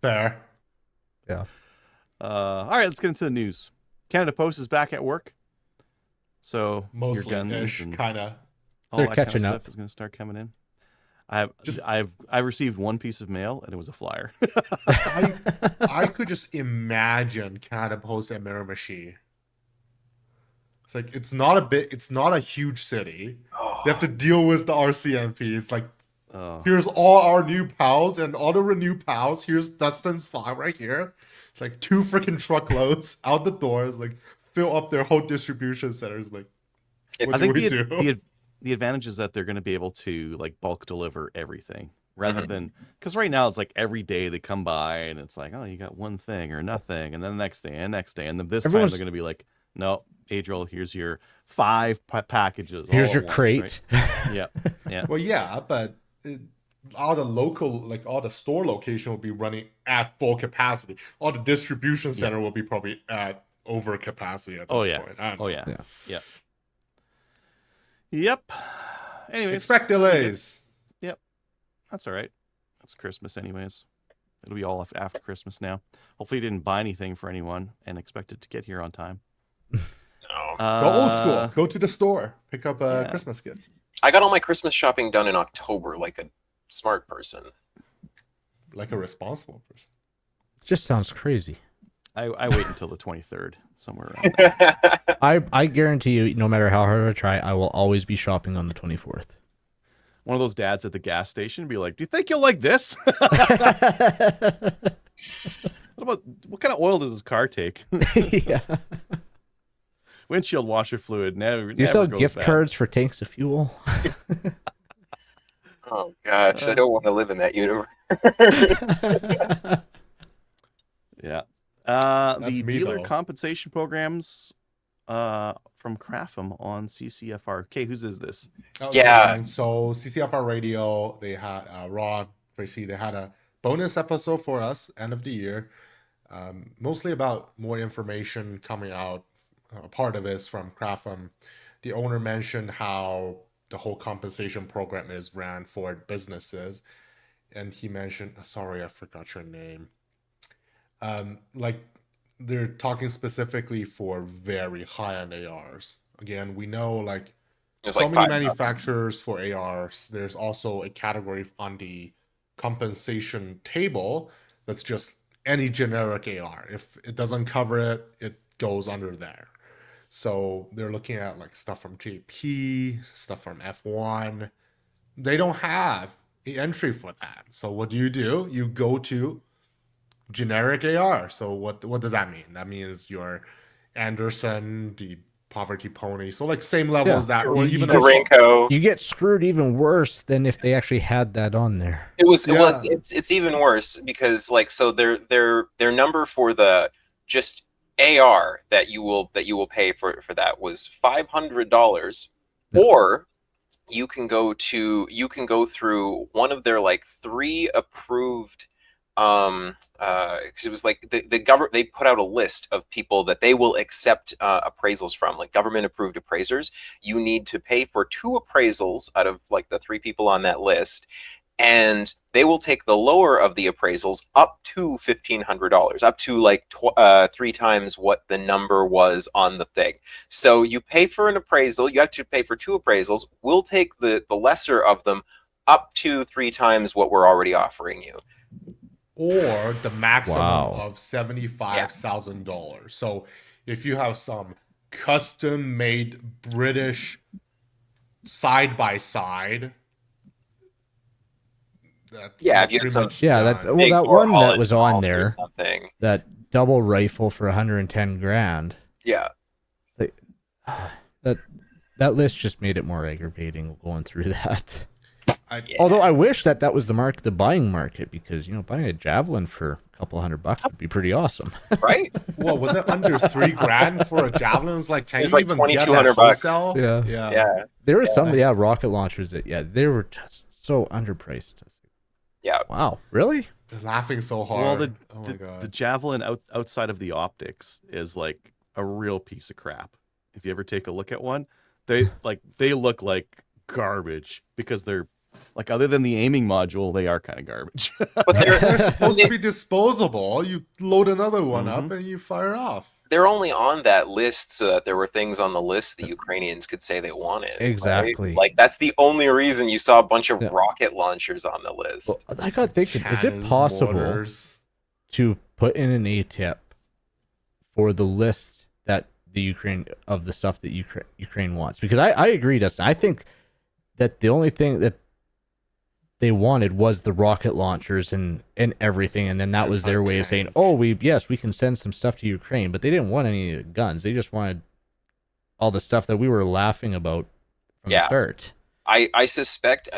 Fair. Yeah. All right, let's get into the news. Canada Post is back at work. So Mostly your guns ish, and kind of. all They're that kind of catching up. stuff is going to start coming in. I've received one piece of mail and it was a flyer. I could just imagine Canada Post and Miramichi. It's like it's not a huge city. They have to deal with the RCMP. It's like here's all our new pals and all the new pals. Here's Dustin's file right here. It's like 2 freaking truckloads out the doors, like fill up their whole distribution centers. Like, It's- I think what do we do? the advantage is that they're going to be able to like bulk deliver everything rather than because right now it's like every day they come by and it's like, oh, you got one thing or nothing, and then the next day and next day, and then this time they're going to be like, no, Adriel, here's your 5 packages. Here's all your at once, crate. right? Yeah. Well, yeah, but all the local, like all the store location will be running at full capacity. All the distribution center will be probably at over capacity at this point. I don't know. Yeah. Yep. Anyways, Expect delays. Yep. That's all right. It's Christmas anyways. It'll be all after Christmas now. Hopefully you didn't buy anything for anyone and expect it to get here on time. No. Go old school. Go to the store. Pick up a Christmas gift. I got all my Christmas shopping done in October, like a smart person. Like a responsible person. Just sounds crazy. I wait until the 23rd, somewhere around there. I guarantee you, no matter how hard I try, I will always be shopping on the 24th. One of those dads at the gas station be like, do you think you'll like this? What kind of oil does this car take? Yeah. Windshield washer fluid. Never. Do you sell goes gift bad. cards for tanks of fuel? Oh gosh, I don't want to live in that universe. Yeah. That's The me, dealer though. compensation programs from Crafum on CCFR. Okay, whose is this? Yeah. And so CCFR Radio, they had Ron, Tracy, they had a bonus episode for us end of the year, mostly about more information coming out. Part of it is from Crafum. The owner mentioned how the whole compensation program is ran for businesses, and he mentioned, sorry, I forgot your name. Like they're talking specifically for very high-end ARs. Again, we know like There's so like many 5,000. manufacturers for ARs. There's also a category on the compensation table that's just any generic AR. If it doesn't cover it, it goes under there. So they're looking at like stuff from JP, stuff from F1. They don't have an entry for that. So what do? You go to generic AR. So what does that mean? That means your Anderson, the Poverty Pony. So like same level as that, or even The Raincoat. You get screwed even worse than if they actually had that on there. It's even worse because like so their number for the just AR that you will pay for that was $500, or you can go through one of their like 3 approved because it was like the government, they put out a list of people that they will accept appraisals from, like government approved appraisers. You need to pay for 2 appraisals out of like the 3 people on that list, and they will take the lower of the appraisals up to $1,500, up to like 3 times what the number was on the thing. So you pay for an appraisal, you have to pay for 2 appraisals. We'll take the lesser of them up to 3 times what we're already offering you. Or the maximum Wow. of $75,000. So if you have some custom made British side by side, that's Yeah, if you had pretty some much Yeah, done. that well, Big that or one that Holland was Golf on or there something. that double rifle for 110 grand. Yeah. Like, that list just made it more aggravating going through that. Yeah. Although I wish that was the buying market, because buying a javelin for a couple $100 would be pretty awesome. Right? What was it, under $3,000 for a javelin? It's like, can It was you like even get $2,200 that bucks. wholesale? Yeah. Yeah. There were some rocket launchers that they were just so underpriced. Yeah. Wow, really? They're laughing so hard. Well, oh my god. the javelin outside of the optics is like a real piece of crap. If you ever take a look at one, they look like garbage, because they're like, other than the aiming module, they are kind of garbage. But They're supposed to be disposable. You load another one up and you fire off. they're only on that list so that there were things on the list the Ukrainians could say they wanted. Exactly. Right? Like, that's the only reason you saw a bunch of rocket launchers on the list. Well, I got thinking, is it Cannons, possible mortars. to put in an ATIP for the list that the Ukraine of the stuff that Ukraine wants? Because I agree, Dustin. I think that the only thing that they wanted was the rocket launchers and everything, and then that was their way of saying, oh, we can send some stuff to Ukraine, but they didn't want any guns. They just wanted all the stuff that we were laughing about from the start. I suspect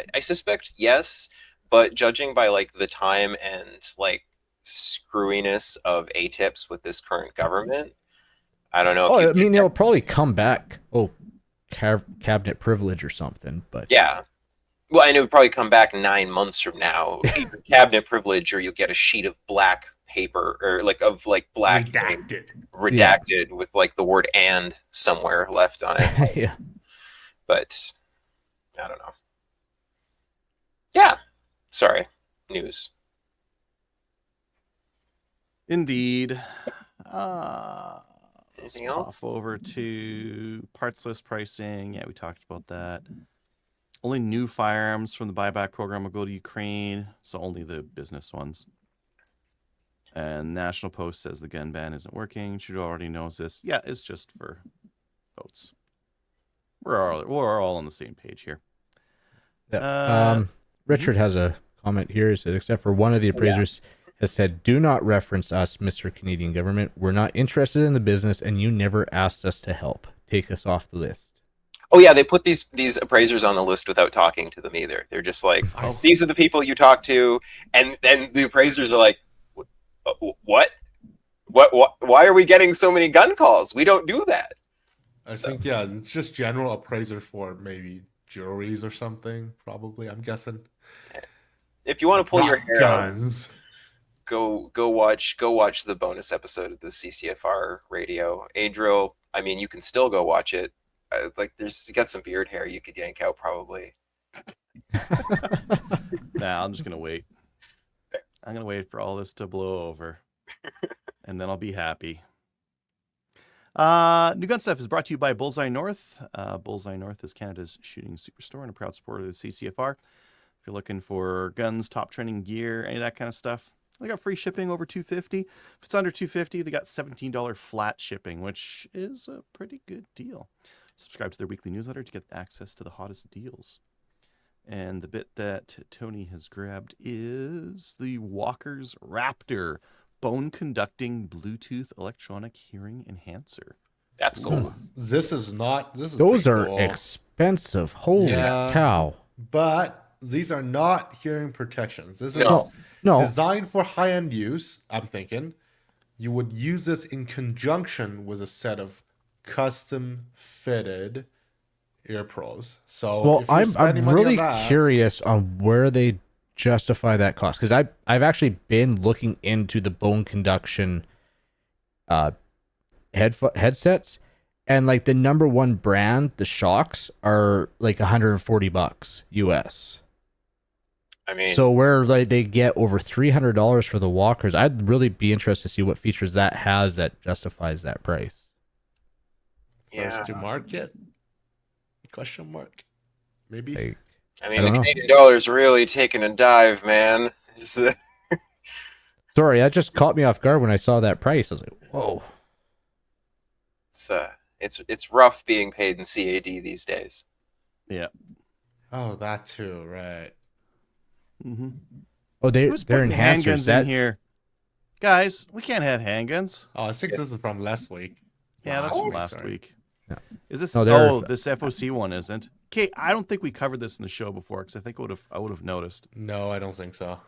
yes, but judging by like the time and like screwiness of ATIPs with this current government, I don't know. I mean, they'll probably come back. Oh, cabinet privilege or something, but yeah. Well, and it would probably come back 9 months from now. Either cabinet privilege, or you'll get a sheet of black paper, or black redacted with like the word "and" somewhere left on it. yeah. But I don't know. Yeah. Sorry. News. Indeed. Anything else? Off over to parts list pricing. Yeah, we talked about that. Only new firearms from the buyback program will go to Ukraine, so only the business ones. And National Post says the gun ban isn't working. Trudeau already knows this. Yeah, it's just for votes. We're all on the same page here. Richard has a comment here. He said, except for one of the appraisers has said, do not reference us, Mr. Canadian government. We're not interested in the business, and you never asked us to help. Take us off the list. Oh yeah, they put these appraisers on the list without talking to them either. They're just like, these are the people you talk to, and then the appraisers are like, what? Why are we getting so many gun calls? We don't do that. I think it's just general appraiser for maybe juries or something. Probably, I'm guessing. If you want to pull your hair guns. out, go watch the bonus episode of the CCFR radio. Adriel, I mean, you can still go watch it. You got some beard hair you could yank out probably. Nah, I'm just gonna wait. I'm gonna wait for all this to blow over, and then I'll be happy. New Gun Stuff is brought to you by Bullseye North. Bullseye North is Canada's shooting superstore and a proud supporter of the CCFR. If you're looking for guns, top trending gear, any of that kind of stuff, they got free shipping over $250. If it's under $250, they got $17 flat shipping, which is a pretty good deal. Subscribe to their weekly newsletter to get access to the hottest deals. And the bit that Tony has grabbed is the Walker's Raptor bone conducting Bluetooth electronic hearing enhancer. That's cool. This is Those are cool. expensive. Holy cow. But these are not hearing protections. This is No. designed for high-end use, I'm thinking. You would use this in conjunction with a set of custom fitted ear pros. So Well, if you're I'm spending money really on that, curious on where they justify that cost, because I've actually been looking into the bone conduction headsets, and like the number one brand, the Shocks, are like $140 US. I mean, So where like they get over $300 for the Walkers, I'd really be interested to see what features that has that justifies that price. first to market? Question mark. Maybe. Like, I mean, I the don't know. Canadian dollar's really taking a dive, man. sorry, that just caught me off guard when I saw that price. I was like, whoa. It's rough being paid in CAD these days. Yeah. Oh, that too, right. Mm-hmm. Oh, Who's they're putting enhancers. handguns in here? Guys, we can't have handguns. Oh, I think Yes. this is from last week. Yeah, that's from week, last sorry. week. Yeah. Is this? No, they're- Oh, this FOC one isn't. Okay, I don't think we covered this in the show before because I think I would have noticed. No, I don't think so.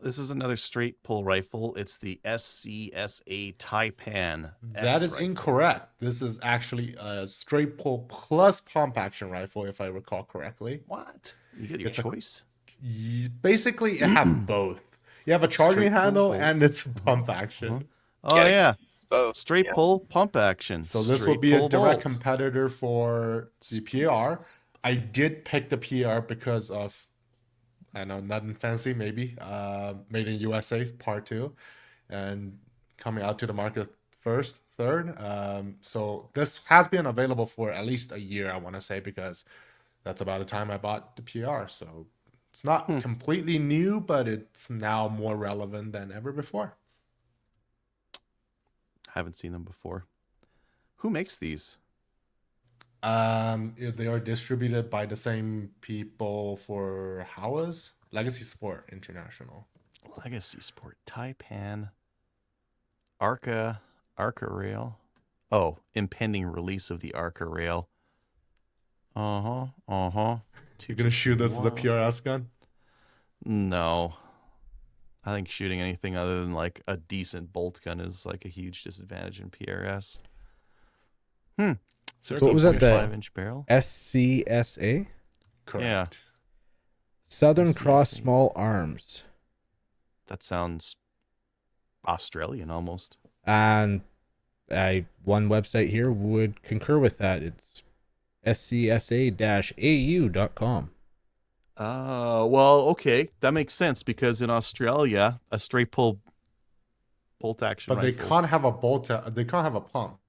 This is another straight pull rifle. It's the SCSA Taipan. That X is rifle. incorrect. This is actually a straight pull plus pump action rifle, if I recall correctly. What? You get your It's a- choice. Basically, you have both. You have a charging Straight pull, handle bolt. and it's a pump action. Oh Get it. yeah, It's both. straight Yeah. pull pump action. So this Straight will be a pull direct bolt. competitor for the PR. I did pick the PR because of, I know, nothing fancy, maybe. Made in USA Part 2, and coming out to the market third. So this has been available for at least a year, I want to say, because that's about the time I bought the PR. So it's not completely new, but it's now more relevant than ever before. Haven't seen them before. Who makes these? They are distributed by the same people for Howa's Legacy Sport International. Legacy Sport Taipan. Arca Rail. Oh, impending release of the Arca Rail. You're gonna shoot this as a PRS gun? No. I think shooting anything other than like a decent bolt gun is like a huge disadvantage in PRS. So what was that, the 16.5-inch barrel? SCSA? Correct. Southern SCSA. Cross Small Arms. That sounds Australian almost. And one website here would concur with that. It's scsa-au.com. Well, okay. That makes sense because in Australia, a straight pull bolt action But they rifle, can't have a bolt. They can't have a pump.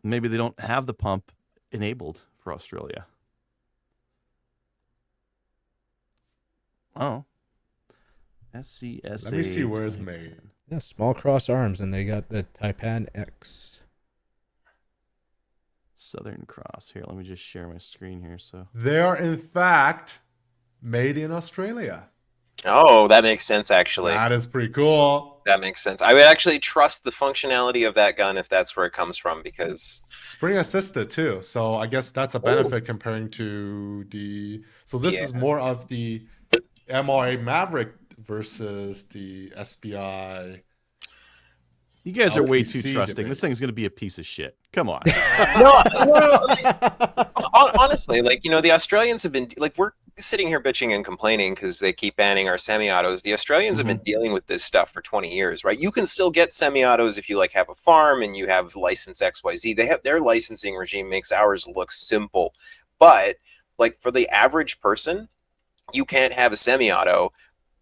maybe they don't have the pump enabled for Australia. Oh. SCSA. Let me see where it's made. Yeah, Small Cross Arms, and they got the Taipan X. Southern Cross. Here, let me just share my screen here. So They are in fact made in Australia. Oh, that makes sense, actually. That is pretty cool. That makes sense. I would actually trust the functionality of that gun if that's where it comes from, because Spring assisted too. So I guess that's a benefit comparing to the. So this is more of the MRA Maverick versus the SBI. you guys are way too LPC trusting. debate. This thing's going to be a piece of shit. Come on. no, honestly, like, the Australians have been, like, we're sitting here bitching and complaining because they keep banning our semi-autos. The Australians have been dealing with this stuff for 20 years, right? You can still get semi-autos if you like have a farm and you have license XYZ. They have their licensing regime makes ours look simple, but like for the average person, you can't have a semi-auto.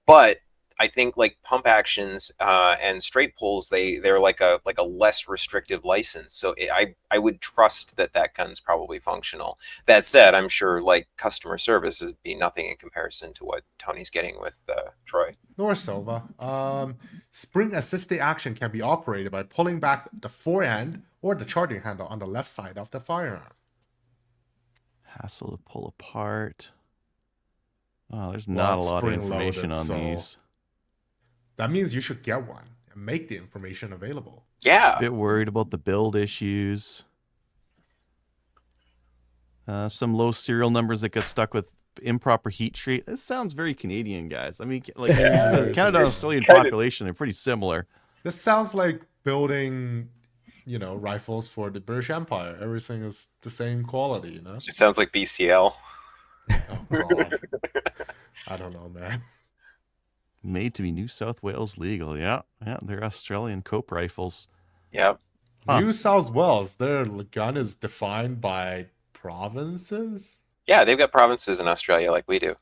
But I think like pump actions and straight pulls, they're like a less restrictive license. So I would trust that gun's probably functional. That said, I'm sure like customer service would be nothing in comparison to what Tony's getting with Troy. Nor Silva. Spring assisted action can be operated by pulling back the forehand or the charging handle on the left side of the firearm. Hassle to pull apart. Oh, there's not a lot of information on these. That means you should get one and make the information available. Yeah. Bit worried about the build issues. Some low serial numbers that got stuck with improper heat treat. This sounds very Canadian, guys. I mean, like Canada and Australian population are pretty similar. This sounds like building, rifles for the British Empire. Everything is the same quality, It just sounds like BCL. Oh, God. I don't know, man. Made to be New South Wales legal. Yeah, they're Australian cope rifles. Yep. Huh. New South Wales, their gun is defined by provinces? Yeah, they've got provinces in Australia like we do.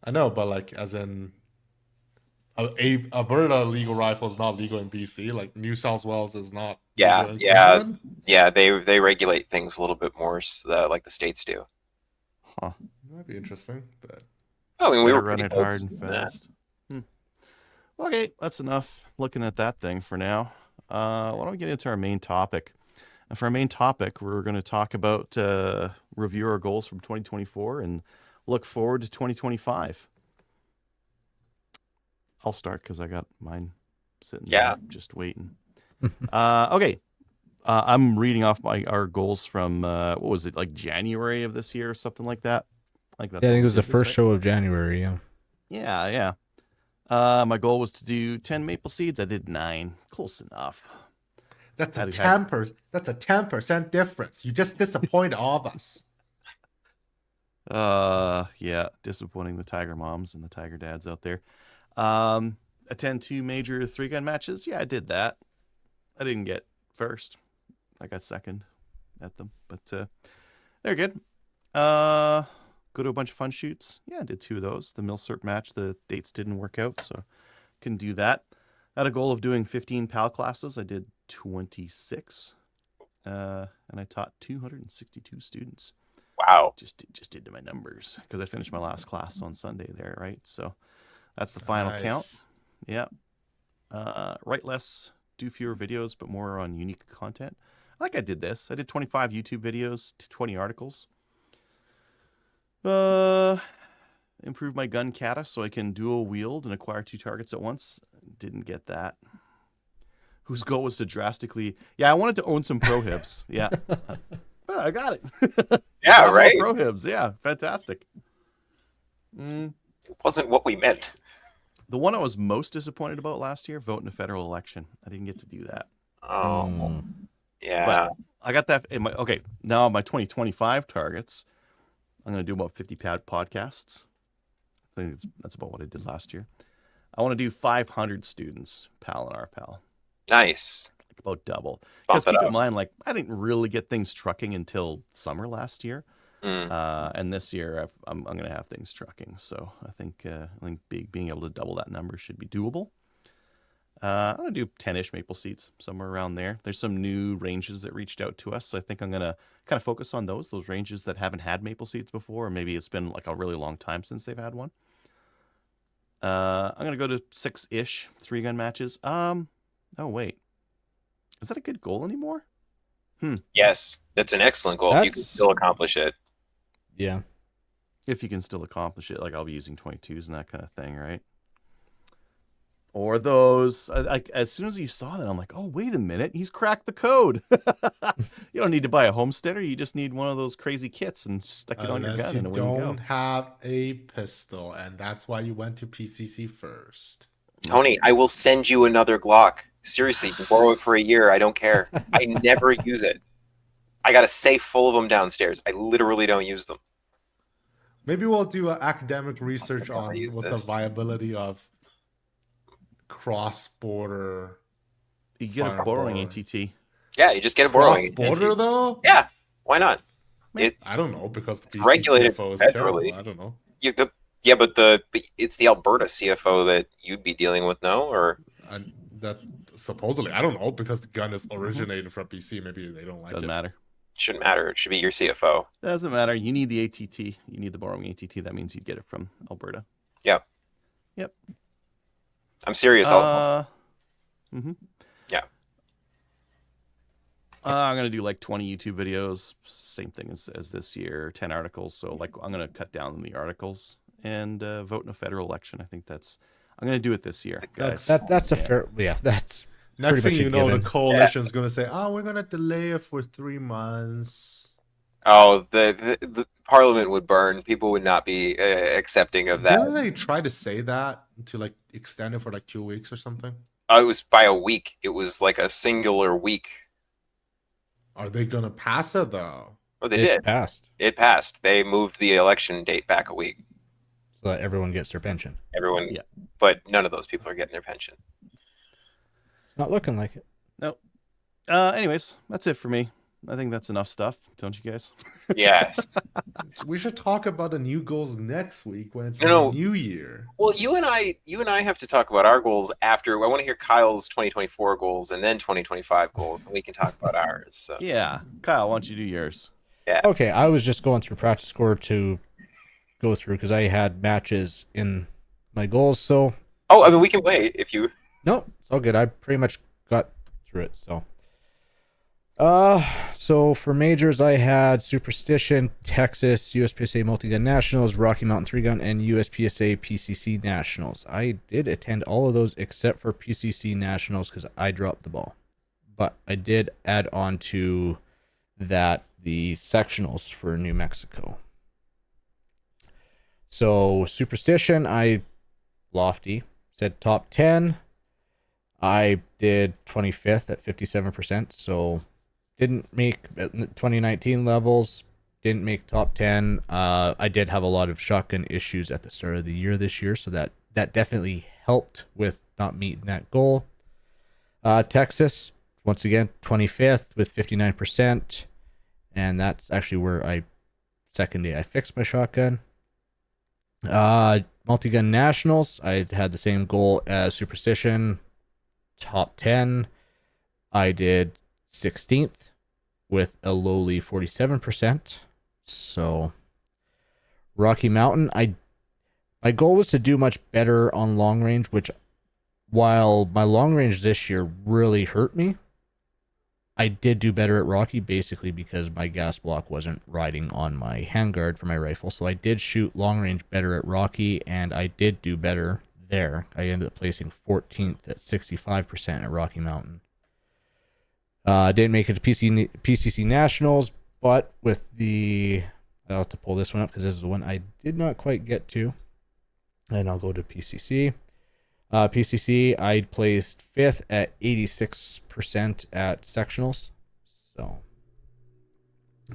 I know, but like as in Alberta legal rifle is not legal in BC. Like New South Wales is not. Yeah, legal in yeah. Queensland? Yeah, they regulate things a little bit more like the states do. Huh. That'd be interesting, but I mean, we were Better run pretty it close hard and to that. fast. Okay, that's enough looking at that thing for now. Why don't we get into our main topic? And for our main topic, we're going to talk about review our goals from 2024 and look forward to 2025. I'll start because I got mine sitting Yeah. there just waiting. Okay. I'm reading off our goals from what was it, like January of this year or something like that. Like that's Yeah, I when think it we was the did this, first right? show of January. Yeah. Yeah. My goal was to do 10 maple seeds. I did 9. Close enough. That's a Had- 10%. That's a 10% difference. You just disappoint all of us. Yeah, disappointing the Tiger moms and the Tiger dads out there. Attend 2 major 3-gun matches. Yeah, I did that. I didn't get first. I got second at them, but they're good. Go to a bunch of fun shoots. Yeah, I did 2 of those. The Milsurp match, the dates didn't work out, so couldn't do that. I had a goal of doing 15 PAL classes. I did 26, and I taught 262 students. Wow. Just did my numbers because I finished my last class on Sunday there, right? So that's the final count. Nice. Yeah. Write less, do fewer videos, but more on unique content. Like I did this. I did 25 YouTube videos, 20 articles. Improve my gun kata so I can dual wield and acquire 2 targets at once. Didn't get that. Whose goal was to drastically... Yeah, I wanted to own some prohibs. Yeah. Oh, I got it. Yeah, Got more right? prohibs. Yeah, fantastic. It wasn't what we meant. The one I was most disappointed about last year, vote in a federal election. I didn't get to do that. Oh, yeah. But I got that in my... Okay, now my 2025 targets, I'm going to do about 50 podcasts. I think that's about what I did last year. I want to do 500 students, PAL and RPAL. Nice. Like about double. Bump Because it keep in up. mind, like, I didn't really get things trucking until summer last year. Mm. And this year I'm going to have things trucking. So I think being able to double that number should be doable. I'm going to do 10-ish maple seeds, somewhere around there. There's some new ranges that reached out to us. So I think I'm going to kind of focus on those ranges that haven't had maple seeds before. Or maybe it's been like a really long time since they've had one. I'm going to go to 6-ish 3-gun matches. Oh, wait. Is that a good goal anymore? Yes, that's an excellent goal if you can That's- still accomplish it. Yeah. If you can still accomplish it, like I'll be using 22s and that kind of thing, right? Or those. As soon as you saw that, I'm like, oh, wait a minute. He's cracked the code. You don't need to buy a homesteader. You just need one of those crazy kits and stick it on your Unless gun you and away you go. don't have a pistol, and that's why you went to PCC first. Tony, I will send you another Glock. Seriously, you can borrow it for a year. I don't care. I never use it. I got a safe full of them downstairs. I literally don't use them. Maybe we'll do academic research never on use what's this. the viability of cross-border. You get a Fire borrowing borrowing. ATT. Yeah, you just get a borrowing. Cross-border though? Yeah, why not? I don't know because the It's regulated BC CFO is federally. terrible. I don't know. But it's the Alberta CFO that you'd be dealing with, no? Or And that supposedly I don't know because the gun is originated from BC. Maybe they don't like Doesn't it. matter. shouldn't matter. It should be your CFO. Doesn't matter. You need the ATT. You need the borrowing ATT. That means you get it from Alberta. Yeah. Yep. I'm serious. Mm-hmm. Yeah. I'm gonna do like 20 YouTube videos, same thing as this year, 10 articles. So like I'm gonna cut down on the articles and vote in a federal election. I think I'm gonna do it this year, guys. That's a Yeah. fair. Yeah, that's Next pretty thing much you a know, given. the coalition's gonna say, "Oh, we're gonna delay it for 3 months." Oh, the Parliament would burn. People would not be accepting of that. Didn't they try to say that to like extend it for like 2 weeks or something? It was by a week. It was like a singular week. Are they gonna pass it though? Oh, they It did. passed, It passed. They moved the election date back a week. so that everyone gets their pension. Everyone, Yeah. but none of those people are getting their pension. It's not looking like it. Nope. Anyways, that's it for me. I think that's enough stuff, don't you guys? Yes. We should talk about the new goals next week when it's No. the new year. Well, you and I have to talk about our goals after. I want to hear Kyle's 2024 goals and then 2025 goals, and we can talk about ours. So. Yeah. Kyle, why don't you do yours? Okay, I was just going through practice score to go through because I had matches in my goals. So Oh, I mean, we can wait if you. no, it's all good. I pretty much got through it. So So for majors, I had Superstition, Texas, USPSA Multi-Gun Nationals, Rocky Mountain 3-Gun, and USPSA PCC Nationals. I did attend all of those except for PCC Nationals because I dropped the ball. But I did add on to that the sectionals for New Mexico. So Superstition, I lofty said top 10. I did 25th at 57%, so didn't make 2019 levels, didn't make top 10. I did have a lot of shotgun issues at the start of the year this year, so that definitely helped with not meeting that goal. Texas, once again, 25th with 59%, and that's actually where second day I fixed my shotgun. Multi-Gun Nationals, I had the same goal as Superstition, top 10. I did 16th with a lowly 47%. So Rocky Mountain, my goal was to do much better on long range, which while my long range this year really hurt me, I did do better at Rocky basically because my gas block wasn't riding on my handguard for my rifle. So I did shoot long range better at Rocky, and I did do better there. I ended up placing 14th at 65% at Rocky Mountain. Didn't make it to PCC Nationals, but with I'll have to pull this one up because this is the one I did not quite get to. And I'll go to PCC. PCC, I placed 5th at 86% at sectionals. So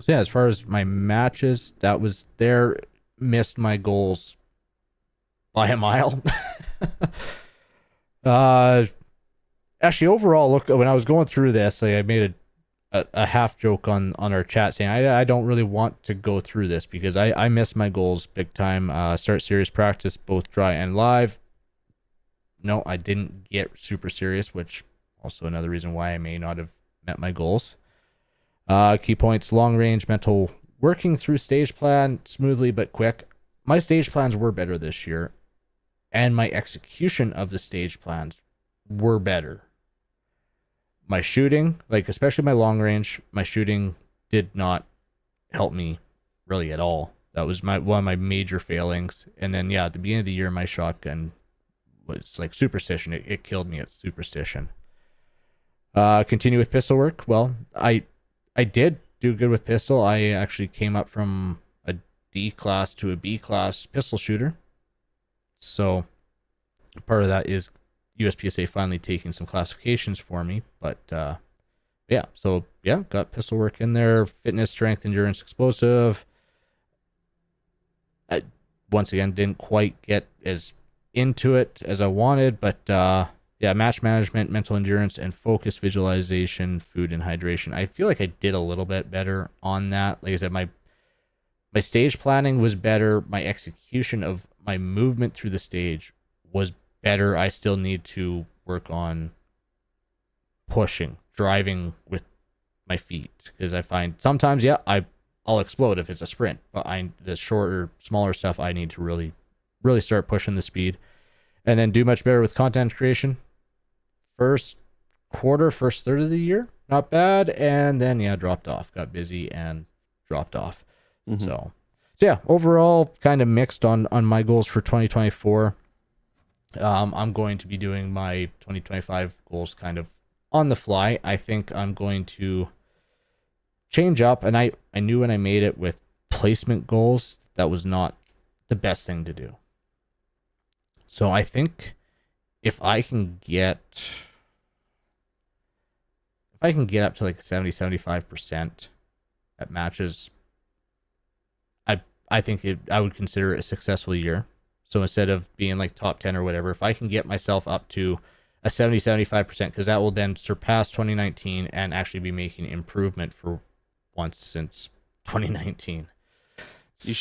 yeah, as far as my matches, that was there. Missed my goals by a mile. Actually, overall, look, when I was going through this, I made a half joke on our chat saying I don't really want to go through this because I missed my goals big time. Start serious practice, both dry and live. No, I didn't get super serious, which also another reason why I may not have met my goals. Key points, long range, mental, working through stage plan smoothly but quick. My stage plans were better this year, and my execution of the stage plans were better. My shooting, especially my long range, my shooting did not help me really at all. That was one of my major failings. And then, at the beginning of the year, my shotgun was like Superstition. It killed me at Superstition. Continue with pistol work. Well, I did do good with pistol. I actually came up from a D class to a B class pistol shooter. So part of that is USPSA finally taking some classifications for me. But got pistol work in there. Fitness, strength, endurance, explosive. I once again didn't quite get as into it as I wanted, but match management, mental endurance, and focus, visualization, food, and hydration. I feel like I did a little bit better on that. Like I said, my stage planning was better. My execution of my movement through the stage was better. I still need to work on pushing, driving with my feet, because I find sometimes, I'll explode if it's a sprint, but the shorter, smaller stuff, I need to really start pushing the speed, and then do much better with content creation. First third of the year, not bad, and then dropped off, got busy and dropped off. Mm-hmm. So overall kind of mixed on my goals for 2024. I'm going to be doing my 2025 goals kind of on the fly. I think I'm going to change up, and I knew when I made it with placement goals that was not the best thing to do. So I think if I can get up to like 70-75% at matches, I think I would consider it a successful year. So instead of being like top 10 or whatever, if I can get myself up to a 70-75%, because that will then surpass 2019 and actually be making improvement for once since 2019. You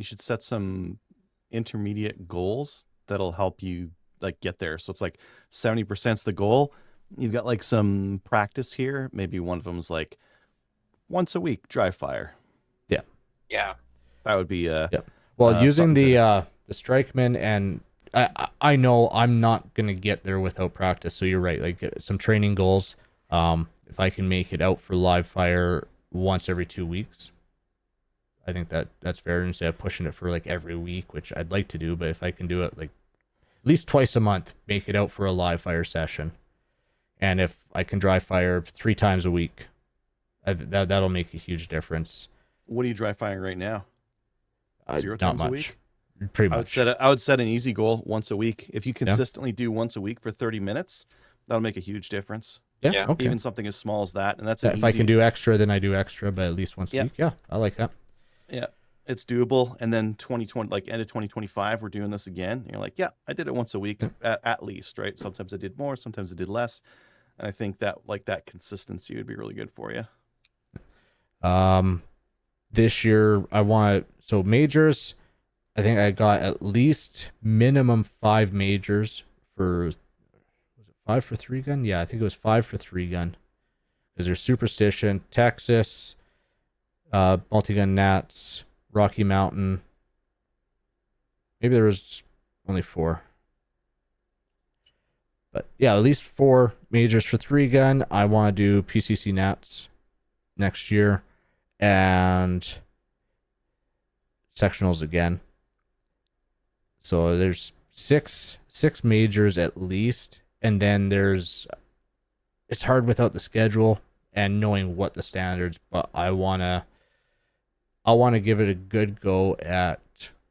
should set some intermediate goals that'll help you get there. So it's like 70% is the goal. You've got like some practice here. Maybe one of them's like once a week dry fire. Yeah. That would be Well, using the Strikeman, and I know I'm not gonna get there without practice. So you're right. Like some training goals. if I can make it out for live fire once every 2 weeks, I think that's fair, instead of pushing it for like every week, which I'd like to do. But if I can do it like at least twice a month, make it out for a live fire session, and if I can dry fire 3 times a week, that'll make a huge difference. What are you dry firing right now? 0 Not times much. a week? Pretty I much. would set an easy goal once a week. If you consistently do once a week for 30 minutes, that'll make a huge difference. Yeah. Okay. Even something as small as that, and that's If I can do extra, then I do extra, but at least once a week. Yeah, I like that. Yeah, it's doable. And then 2020, like end of 2025, we're doing this again. And you're like, yeah, I did it once a week at least, right? Sometimes I did more, sometimes I did less, and I think that like that consistency would be really good for you. This year so majors, I think I got at least minimum 5 majors for, was it 5 for 3 gun? Yeah, I think it was 5 for 3 gun. Because there's Superstition, Texas, multi-gun Nats, Rocky Mountain. Maybe there was only 4. But yeah, at least 4 majors for 3 gun. I want to do PCC Nats next year, and sectionals again. So there's six majors at least, and then it's hard without the schedule and knowing what the standards, but I wanna give it a good go at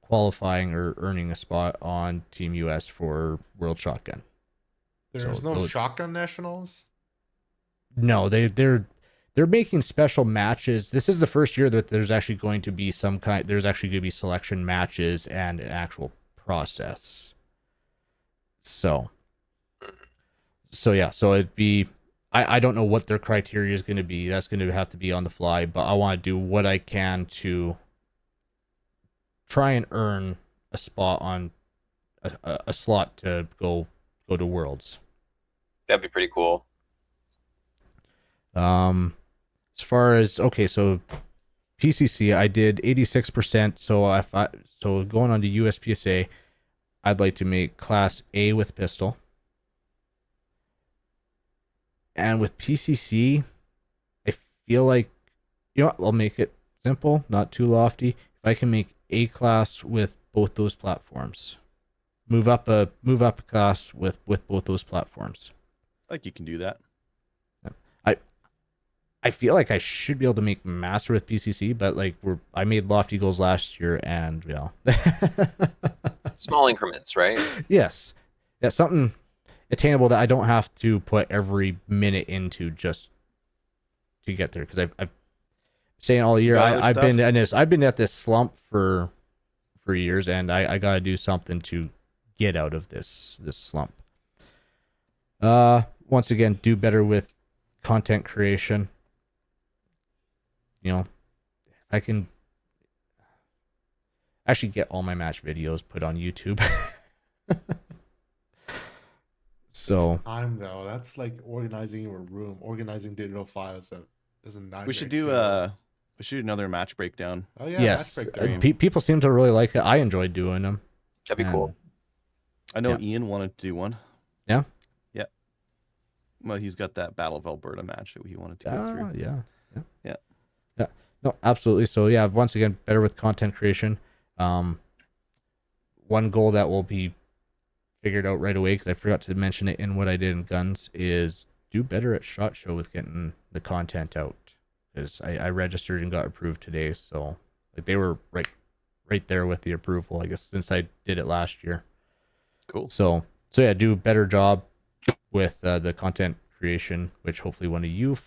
qualifying or earning a spot on Team US for World Shotgun. There's no shotgun nationals. No, they're making special matches. This is the first year that there's actually going to be selection matches and an actual process. So yeah, so it'd be, I don't know what their criteria is going to be. That's going to have to be on the fly, but I want to do what I can to try and earn a spot on a slot to go to Worlds. That'd be pretty cool. As far as, okay, so PCC, I did 86%. So going on to USPSA, I'd like to make Class A with pistol. And with PCC, I feel like, I'll make it simple, not too lofty. If I can make A class with both those platforms, move up a class with both those platforms. Like you can do that. I feel like I should be able to make master with PCC, but like I made lofty goals last year, and Small increments, right? Yes, yeah, something attainable that I don't have to put every minute into just to get there. Because I've saying all year I've been at this slump for years, and I gotta do something to get out of this slump. Once again, do better with content creation. I can actually get all my match videos put on YouTube. So Time though, that's like organizing your room, organizing digital files. Is a nightmare. We should do another match breakdown. Oh yeah, yes, match breakdown. people seem to really like it. I enjoyed doing them. That'd be cool. I know Ian wanted to do one. Yeah. Yeah. Well, he's got that Battle of Alberta match that he wanted to go through. Yeah. No, absolutely. So yeah, once again, better with content creation. One goal that will be figured out right away, because I forgot to mention it in what I did in guns, is do better at SHOT Show with getting the content out. Because I registered and got approved today, so like they were right there with the approval, I guess, since I did it last year. Cool. So yeah, do a better job with the content creation, which hopefully one of you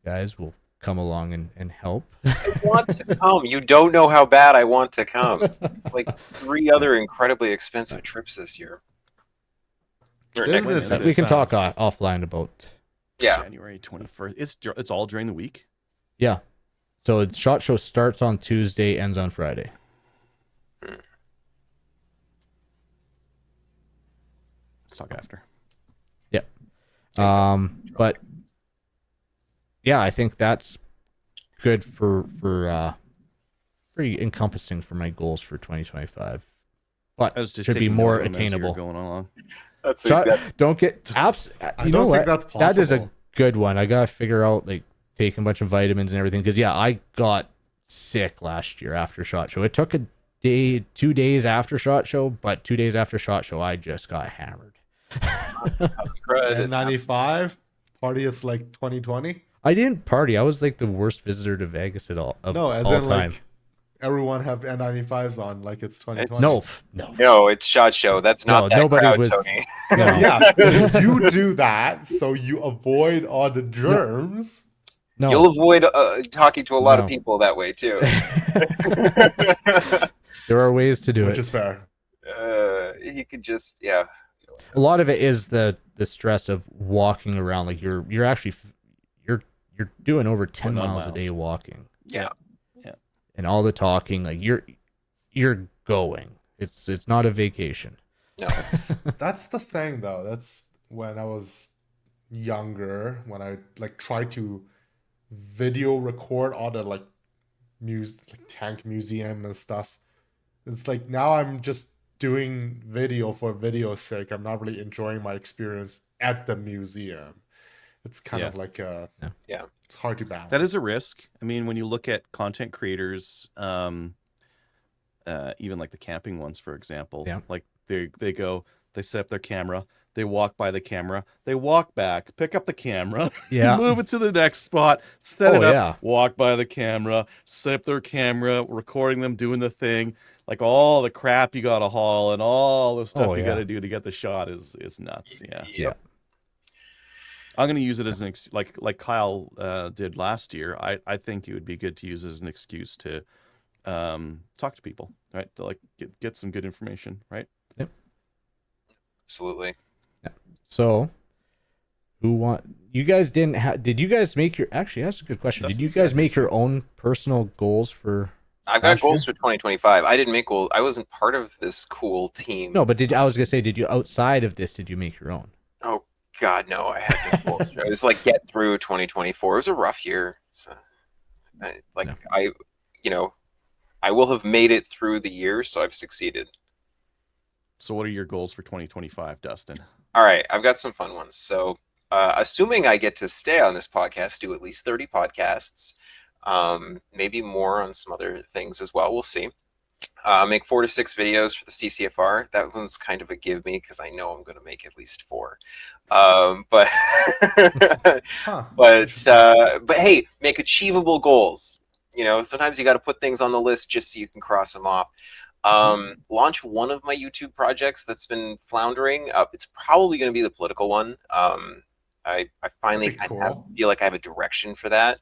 guys will come along and help. I want to come. You don't know how bad I want to come. It's like 3 other incredibly expensive trips this year. Business We can talk expense. offline about. Yeah. January 21st. It's all during the week. Yeah. So SHOT Show starts on Tuesday, ends on Friday. Let's talk after. Yeah. But yeah, I think that's good for pretty encompassing for my goals for 2025. But I was just should be taking more note of them as you were attainable. going along. That's Don't get apps. I You don't know think what? that's possible. That is a good one. I gotta figure out like taking a bunch of vitamins and everything because I got sick last year after SHOT Show. It took a day, 2 days after SHOT Show, but 2 days after SHOT Show, I just got hammered. Crud. N95 party is like 2020. I didn't party. I was like the worst visitor to Vegas at all. No, as all in time. like everyone have N95s on, like it's 2020. No, it's SHOT Show. That's not that nobody crowd, was. Tony. No. Yeah, you do that so you avoid all the germs. No. You'll avoid talking to a lot of No. people that way too. There are ways to do Which it. is fair. You could just A lot of it is the stress of walking around. Like you're actually you're doing over 10 21 miles a miles. day walking. Yeah. And all the talking, like you're going. It's not a vacation. No. That's the thing though. That's when I was younger, when I like tried to video record all the like tank museum and stuff. It's like now I'm just doing video for video's sake. I'm not really enjoying my experience at the museum. It's kind of like it's hard to balance. That is a risk. I mean, when you look at content creators, even like the camping ones, for example, like they go, they set up their camera, they walk by the camera, they walk back, pick up the camera, move it to the next spot, set it up, walk by the camera, set up their camera, recording them doing the thing. Like all the crap you gotta haul and all the stuff you gotta do to get the shot is nuts. Yeah. I'm going to use it as an like Kyle did last year. I think it would be good to use as an excuse to talk to people, right? To like get some good information, right? Yep. Absolutely. Yeah. So, you guys didn't did you guys make your, actually that's a good question. Did you guys make your own personal goals for I've got goals for 2025. I didn't make goals. I wasn't part of this cool team. No, but I was going to say, did you outside of this, did you make your own? Oh, God, no, I had no goals. I was like, get through 2024. It was a rough year. So, I will have made it through the year, so I've succeeded. So what are your goals for 2025, Dustin? All right, I've got some fun ones. So assuming I get to stay on this podcast, do at least 30 podcasts, maybe more on some other things as well. We'll see. Make 4 to 6 videos for the CCFR. That one's kind of a give me because I know I'm going to make at least 4. But hey, make achievable goals. Sometimes you got to put things on the list just so you can cross them off. Launch one of my YouTube projects that's been floundering. It's probably going to be the political one. I finally feel like I have a direction for that.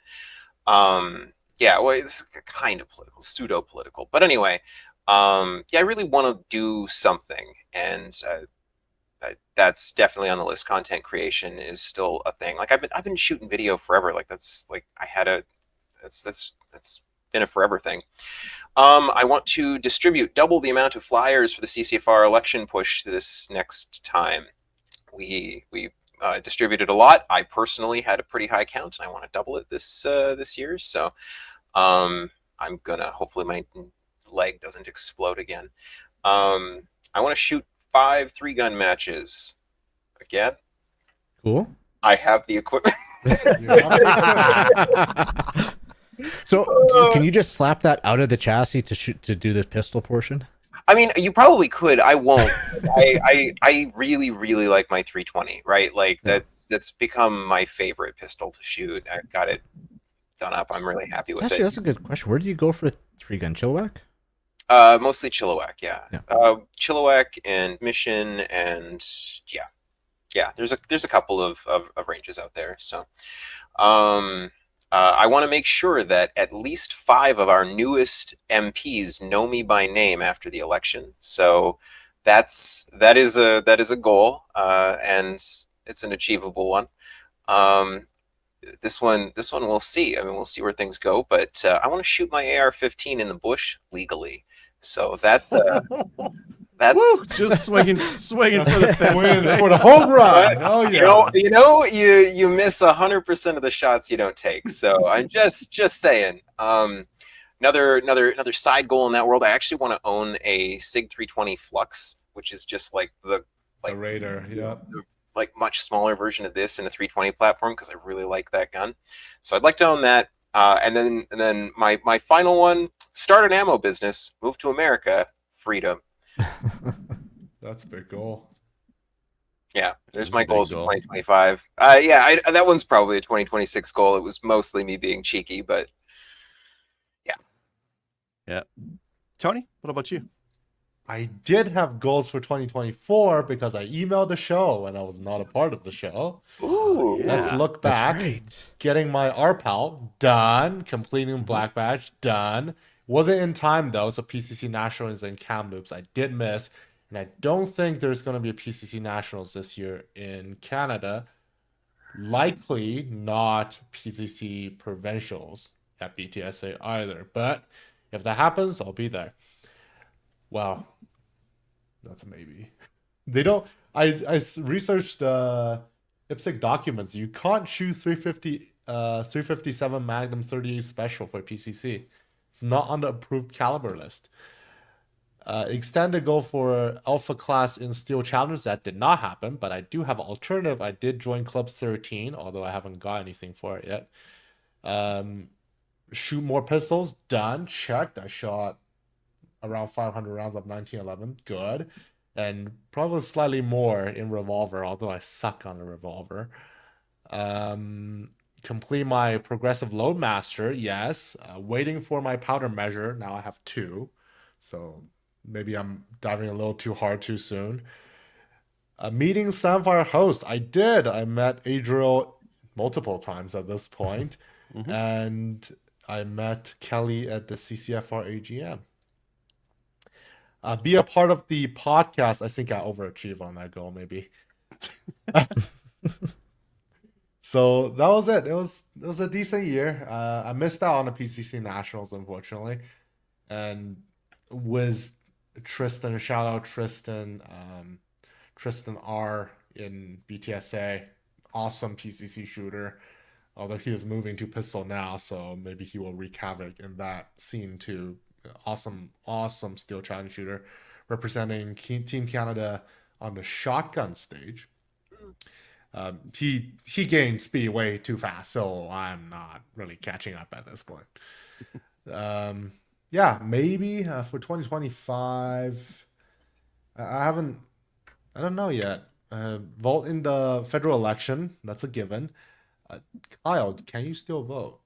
It's kind of political, pseudo-political. But anyway, I really want to do something, and that's definitely on the list. Content creation is still a thing. Like I've been shooting video forever. Like that's been a forever thing. I want to distribute double the amount of flyers for the CCFR election push this next time. We distributed a lot. I personally had a pretty high count, and I want to double it this year. So I'm gonna, hopefully my leg doesn't explode again. I want to shoot 5 3-gun matches again. Cool. I have the equipment. So can you just slap that out of the chassis to do this pistol portion? I mean, you probably could. I won't. I really, really like my 320, right? Like that's become my favorite pistol to shoot. I've got it done up. I'm really happy with it. That's a good question. Where do you go for a 3-gun? Chilliwack? Mostly Chilliwack, yeah. Chilliwack and Mission, and yeah. There's a couple of ranges out there. So, I want to make sure that at least 5 of our newest MPs know me by name after the election. So that is a goal, and it's an achievable one. This one we'll see. I mean, we'll see where things go. But I want to shoot my AR-15 in the bush legally. So that's Woo! Just swinging for the fences. For the home run. Oh yeah. You miss 100% of the shots you don't take. So I'm just saying. Another side goal in that world. I actually want to own a SIG 320 Flux, which is just like the Raider. Yeah. like much smaller version of this in a 320 platform because I really like that gun. So I'd like to own that. And then my final one: start an ammo business, move to America, freedom. That's a big goal. Yeah, there's That's my a big goals for goal. 2025. Yeah, that one's probably a 2026 goal. It was mostly me being cheeky, but Yeah. Tony, what about you? I did have goals for 2024 because I emailed the show and I was not a part of the show. ooh, Let's Yeah. look That's back. right. Getting my RPAL done, completing Black Badge done. Wasn't in time though, so PCC Nationals and Kamloops I did miss, and I don't think there's going to be a PCC Nationals this year in Canada. Likely not PCC Provincials at BTSA either, but if that happens, I'll be there. Well, that's a maybe. They don't. I researched IPSC documents. You can't shoot 357 Magnum 38 Special for PCC. It's not on the approved caliber list. Extended goal for Alpha class in Steel Challenge. That did not happen, but I do have an alternative. I did join Clubs 13, although I haven't got anything for it yet. Shoot more pistols. Done. Checked. I shot around 500 rounds of 1911. Good. And probably slightly more in revolver, although I suck on a revolver. Complete my progressive loadmaster. Yes. Waiting for my powder measure. Now I have 2. So maybe I'm diving a little too hard too soon. Meeting Samfire host. I did. I met Adriel multiple times at this point. Mhm. And I met Kelly at the CCFR AGM. Be a part of the podcast. I think I overachieved on that goal, maybe. So that was it. It was a decent year. I missed out on the PCC Nationals, unfortunately, and with Tristan, shout out Tristan, Tristan R in BTSA, awesome PCC shooter. Although he is moving to pistol now, so maybe he will wreak havoc in that scene too. Awesome Steel Challenge shooter, representing Team Canada on the shotgun stage. He gained speed way too fast, so I'm not really catching up at this point. Yeah, maybe for 2025. I don't know yet. Vote in the federal election. That's a given. Kyle, can you still vote?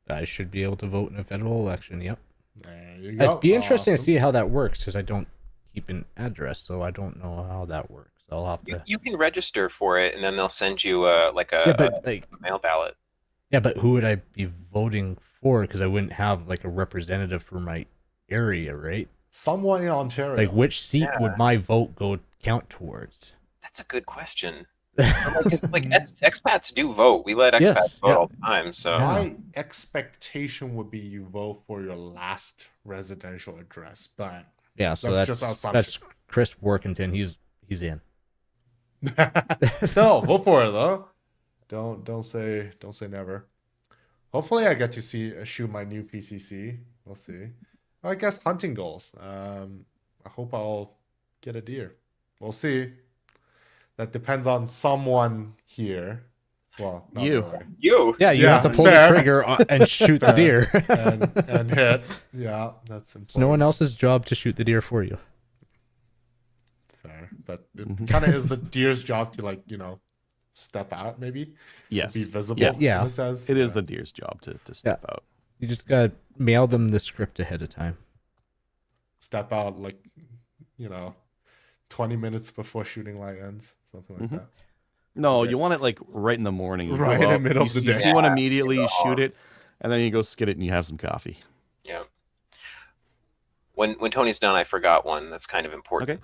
I should be able to vote in a federal election. Yep. There you go. It'd be interesting to Awesome. see how that works because I don't keep an address, so I don't know how that works. I'll have to. you can register for it, and then they'll send you Yeah, but a mail ballot. who would I be voting for? Because I wouldn't have like a representative for my area, right? Someone in Ontario. Like, which seat would my vote go count towards? That's a good question. Because like expats do vote. We let expats Yes, vote yeah. all the time. So Yeah. My expectation would be you vote for your last residential address, but Yeah, so That's that's just our that's assumption. Chris Workington. He's in. no, vote for it though. Don't say never. Hopefully, I get to shoot my new PCC. We'll see. I guess hunting goals. I hope I'll get a deer. We'll see. That depends on someone here. Well, not You. really. you. Yeah, you Yeah, have to pull fair. the trigger and shoot the Fair. deer. and hit. Yeah, that's important. It's no one else's job to shoot the deer for you. Fair, but it kind of is the deer's job to step out, maybe Yes. be visible. Yeah. Yeah. in a sense. It is Yeah. the deer's job to step out. You just gotta mail them the script ahead of time. Step out 20 minutes before shooting light ends, something like Mhm. that. No, Okay. you want it like right in the morning. You Right go in the up, middle you, of the you day. see one Yeah. immediately, you shoot it, and then you go skid it and you have some coffee. Yeah. When Tony's done, I forgot one that's kind of important.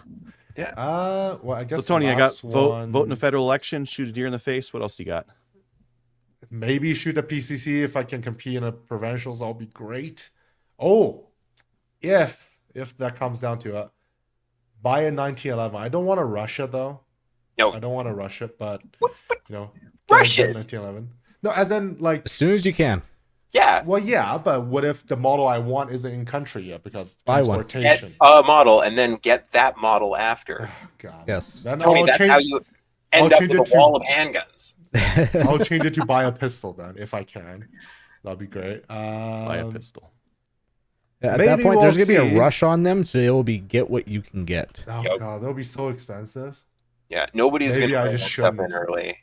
Okay. Well, I guess So Tony, the I got last vote in a one- federal election, shoot a deer in the face. What else you got? Maybe shoot a PCC if I can compete in the provincials. That'll be great. Oh, if that comes down to it, buy a 1911. I don't want to rush it though. No. I don't want to rush it, but What? get Rush a good it? 1911. No, as in like As soon as you can. Yeah. Well, yeah, but what if the model I want isn't in country yet because Buy one. Get importation? a model and then get that model after. Oh, God. Yes. Then Tony, I'll that's change. how you end I'll up change with a it to- wall of handguns. I'll change it to buy a pistol then if I can. That'd be great. Buy a pistol. At that Maybe point, there's we'll gonna be see. a rush on them, so it will be get what you can get. Oh Yep. God, they'll be so expensive. Yeah, nobody's Maybe going I to just buy stuff in shouldn't. early.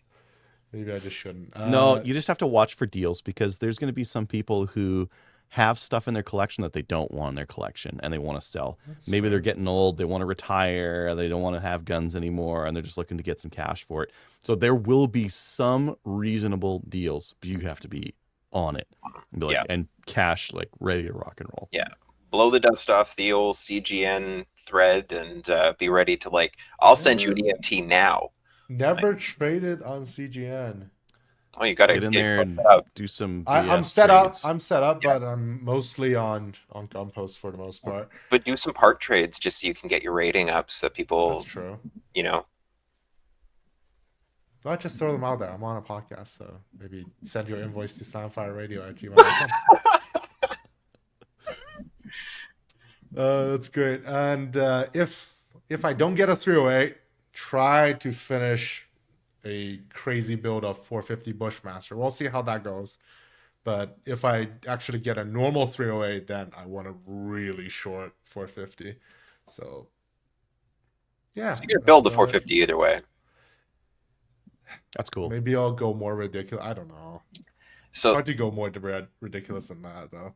Maybe I just shouldn't. No, you just have to watch for deals because there's going to be some people who have stuff in their collection that they don't want in their collection and they want to sell. That's Maybe they're fair. getting old, they want to retire, they don't want to have guns anymore, and they're just looking to get some cash for it. So there will be some reasonable deals, but you have to be on it and be like, Yeah. and cash like ready to rock and roll. Yeah. Blow the dust off the old CGN thread and be ready to I'll send you an EMT now. Never traded on CGN. Oh, you got to Get in there and set up. do some. I'm BS set trades. up. I'm set up, but I'm mostly on Gunpost for the most part. But do some part trades just so you can get your rating up so that people, That's true. Not just throw them out there. I'm on a podcast, so maybe send your invoice to soundfireradio@gmail.com. That's great. And if I don't get a 308, try to finish a crazy build of 450 Bushmaster. We'll see how that goes. But if I actually get a normal 308, then I want a really short 450. So yeah, So you're going to build the that's 450 either way. That's cool. Maybe I'll go more ridiculous. I don't know. So Hard to go more ridiculous than that, though.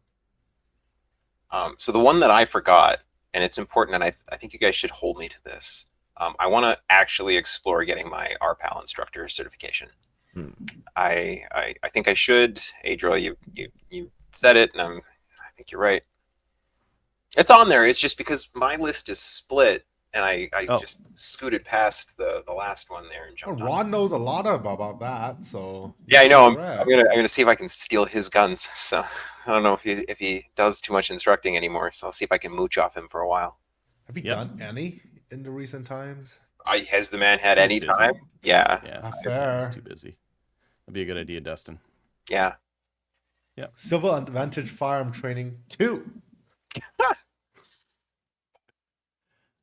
So the one that I forgot, and it's important, and I think you guys should hold me to this. I want to actually explore getting my RPAL instructor certification. I think I should. Adriel, you said it, and I think you're right. It's on there. It's just because my list is split, and I just scooted past the last one there and Well, jumped on. Ron knows a lot about that, so Yeah, I know. I'm correct. gonna see if I can steal his guns. So I don't know if he does too much instructing anymore. So I'll see if I can mooch off him for a while. Have you Yep. done any in the recent times? Has the man had He's any busy. time? Yeah, Yeah, Not he's fair. too busy. That'd be a good idea, Dustin. yeah. Civil Advantage Firearm Training 2.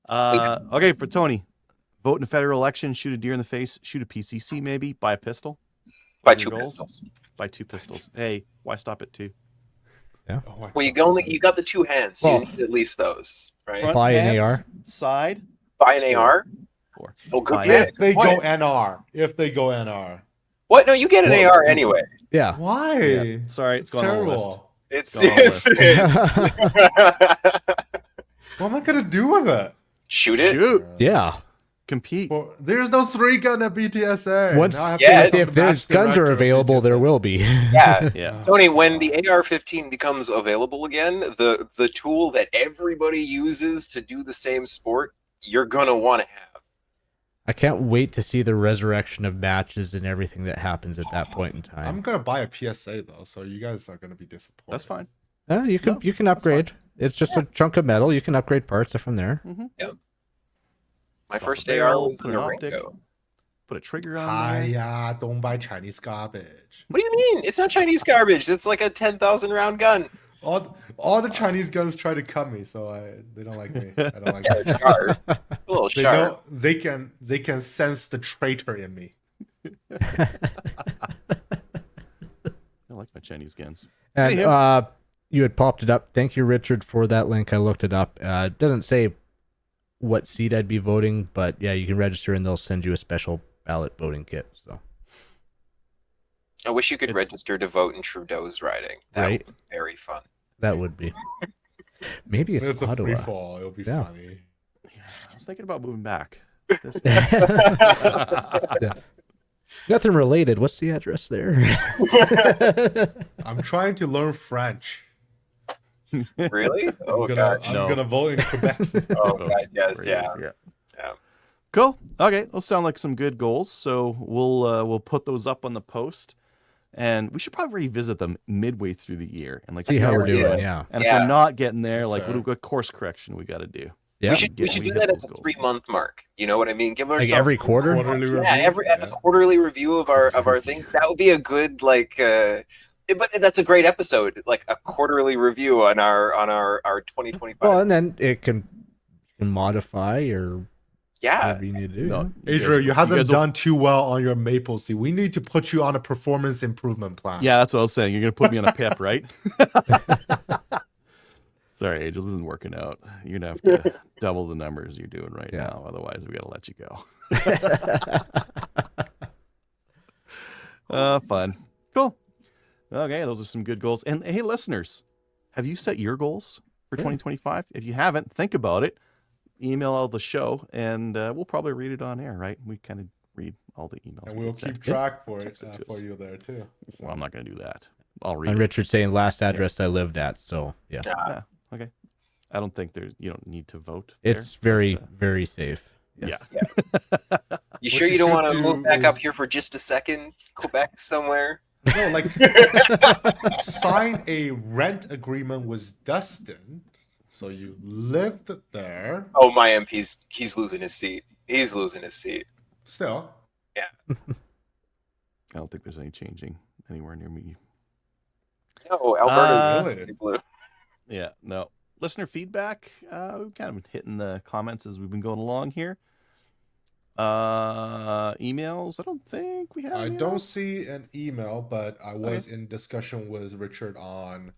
Okay, for Tony, vote in a federal election, shoot a deer in the face, shoot a PCC maybe, buy a pistol. By Your 2 goals? pistols. Buy 2 pistols. Hey, why stop at 2? Oh my Well, God. you got the 2 hands, so Well- you need at least those, right? Front Buy an hands, AR. Side. Buy an AR. 4. Oh, good Buy pick. If they What? go NR. If they go NR. What? No, you get an Well, AR anyway. Yeah. Why? Yeah. Sorry, it's gone on the list. terrible. It's, It's on What am I going to do with it? shoot it. Shoot. Yeah. Compete. There's no 3-gun at BTSA. Once Now I have Yeah, to if there's guns are available, there will be. Yeah. Yeah. Tony, when the AR-15 becomes available again, the tool that everybody uses to do the same sport, you're gonna want to have. I can't wait to see the resurrection of matches and everything that happens at that point in I'm time. going to buy a PSA, though, so you guys are going to be disappointed. That's fine. You can upgrade. It's just a chunk of metal. You can upgrade parts from there. My Stop first the AR barrel, was put in an a optic. Ringo. Put a trigger on there. Hiya, don't buy Chinese garbage. What do you mean? It's not Chinese garbage. It's like a 10,000 round gun. All the Chinese guns try to cut me, so they don't like me. I don't like Yeah, them. sharp. A little They sharp. know they can sense the traitor in me. I like my Chinese guns. And Anyhow. you had popped it up. Thank you, Richard, for that link. I looked it up. It doesn't say what seat I'd be voting, but yeah, you can register and they'll send you a special ballot voting kit. So I wish you could It's- register to vote in Trudeau's riding. That Right. would be very fun. that would be. Maybe it's a free Ottawa. fall. It'll be Yeah. funny. I was thinking about moving back. This- Nothing related. What's the address there? I'm trying to learn French. Really? Oh, I'm God. No. gonna vote in Quebec. Oh, God, yes, yeah. Yeah. Cool. Okay, those sound like some good goals. So we'll put those up on the post, and we should probably revisit them midway through the year and like See how we're idea. doing. Yeah. And if Yeah. we're not getting there, Yes, like sir. what course correction we got to do? Yeah. We should we do hit that at those the goals. 3-month mark. You know what I mean? Give Like ourselves every quarter. Quarterly review. yeah, have a quarterly review of our things. That would be a good But that's a great episode, like a quarterly review on our 2025. Well, and then it can modify or Yeah, whatever you need to do. No, Adriel, you guys hasn't will- done too well on your maple seed. We need to put you on a performance improvement plan. Yeah, that's what I was saying. You're gonna put me on a pip, right? Sorry, Angel, this isn't working out. You're gonna have to double the numbers you're doing right Yeah. now. Otherwise, we gotta let you go. Fun. Cool. Okay, those are some good goals. And hey, listeners, have you set your goals for 2025? If you haven't, think about it. Email all the show, and we'll probably read it on air, right? We kind of read all the emails. And we'll people keep send. track for it Text it to for us. you there too. So. Well, I'm not going to do that. I'll read And it. Richard saying last address I lived at. So yeah, Yeah, okay. I don't think you don't need to vote. There. it's very very safe. Yes. Yeah. you What sure you you don't should want to do move back up is- here for just a second, Quebec somewhere? No, like sign a rent agreement with Dustin, so you lived there. Oh, my MP's he's losing his seat. He's losing his seat. Still, I don't think there's any changing anywhere near me. No, Alberta's really? really blue. Yeah, no. Listener feedback. We've kind of been hitting the comments as we've been going along here. Emails. I don't think we have. I any don't else. see an email, but I was in discussion with Richard on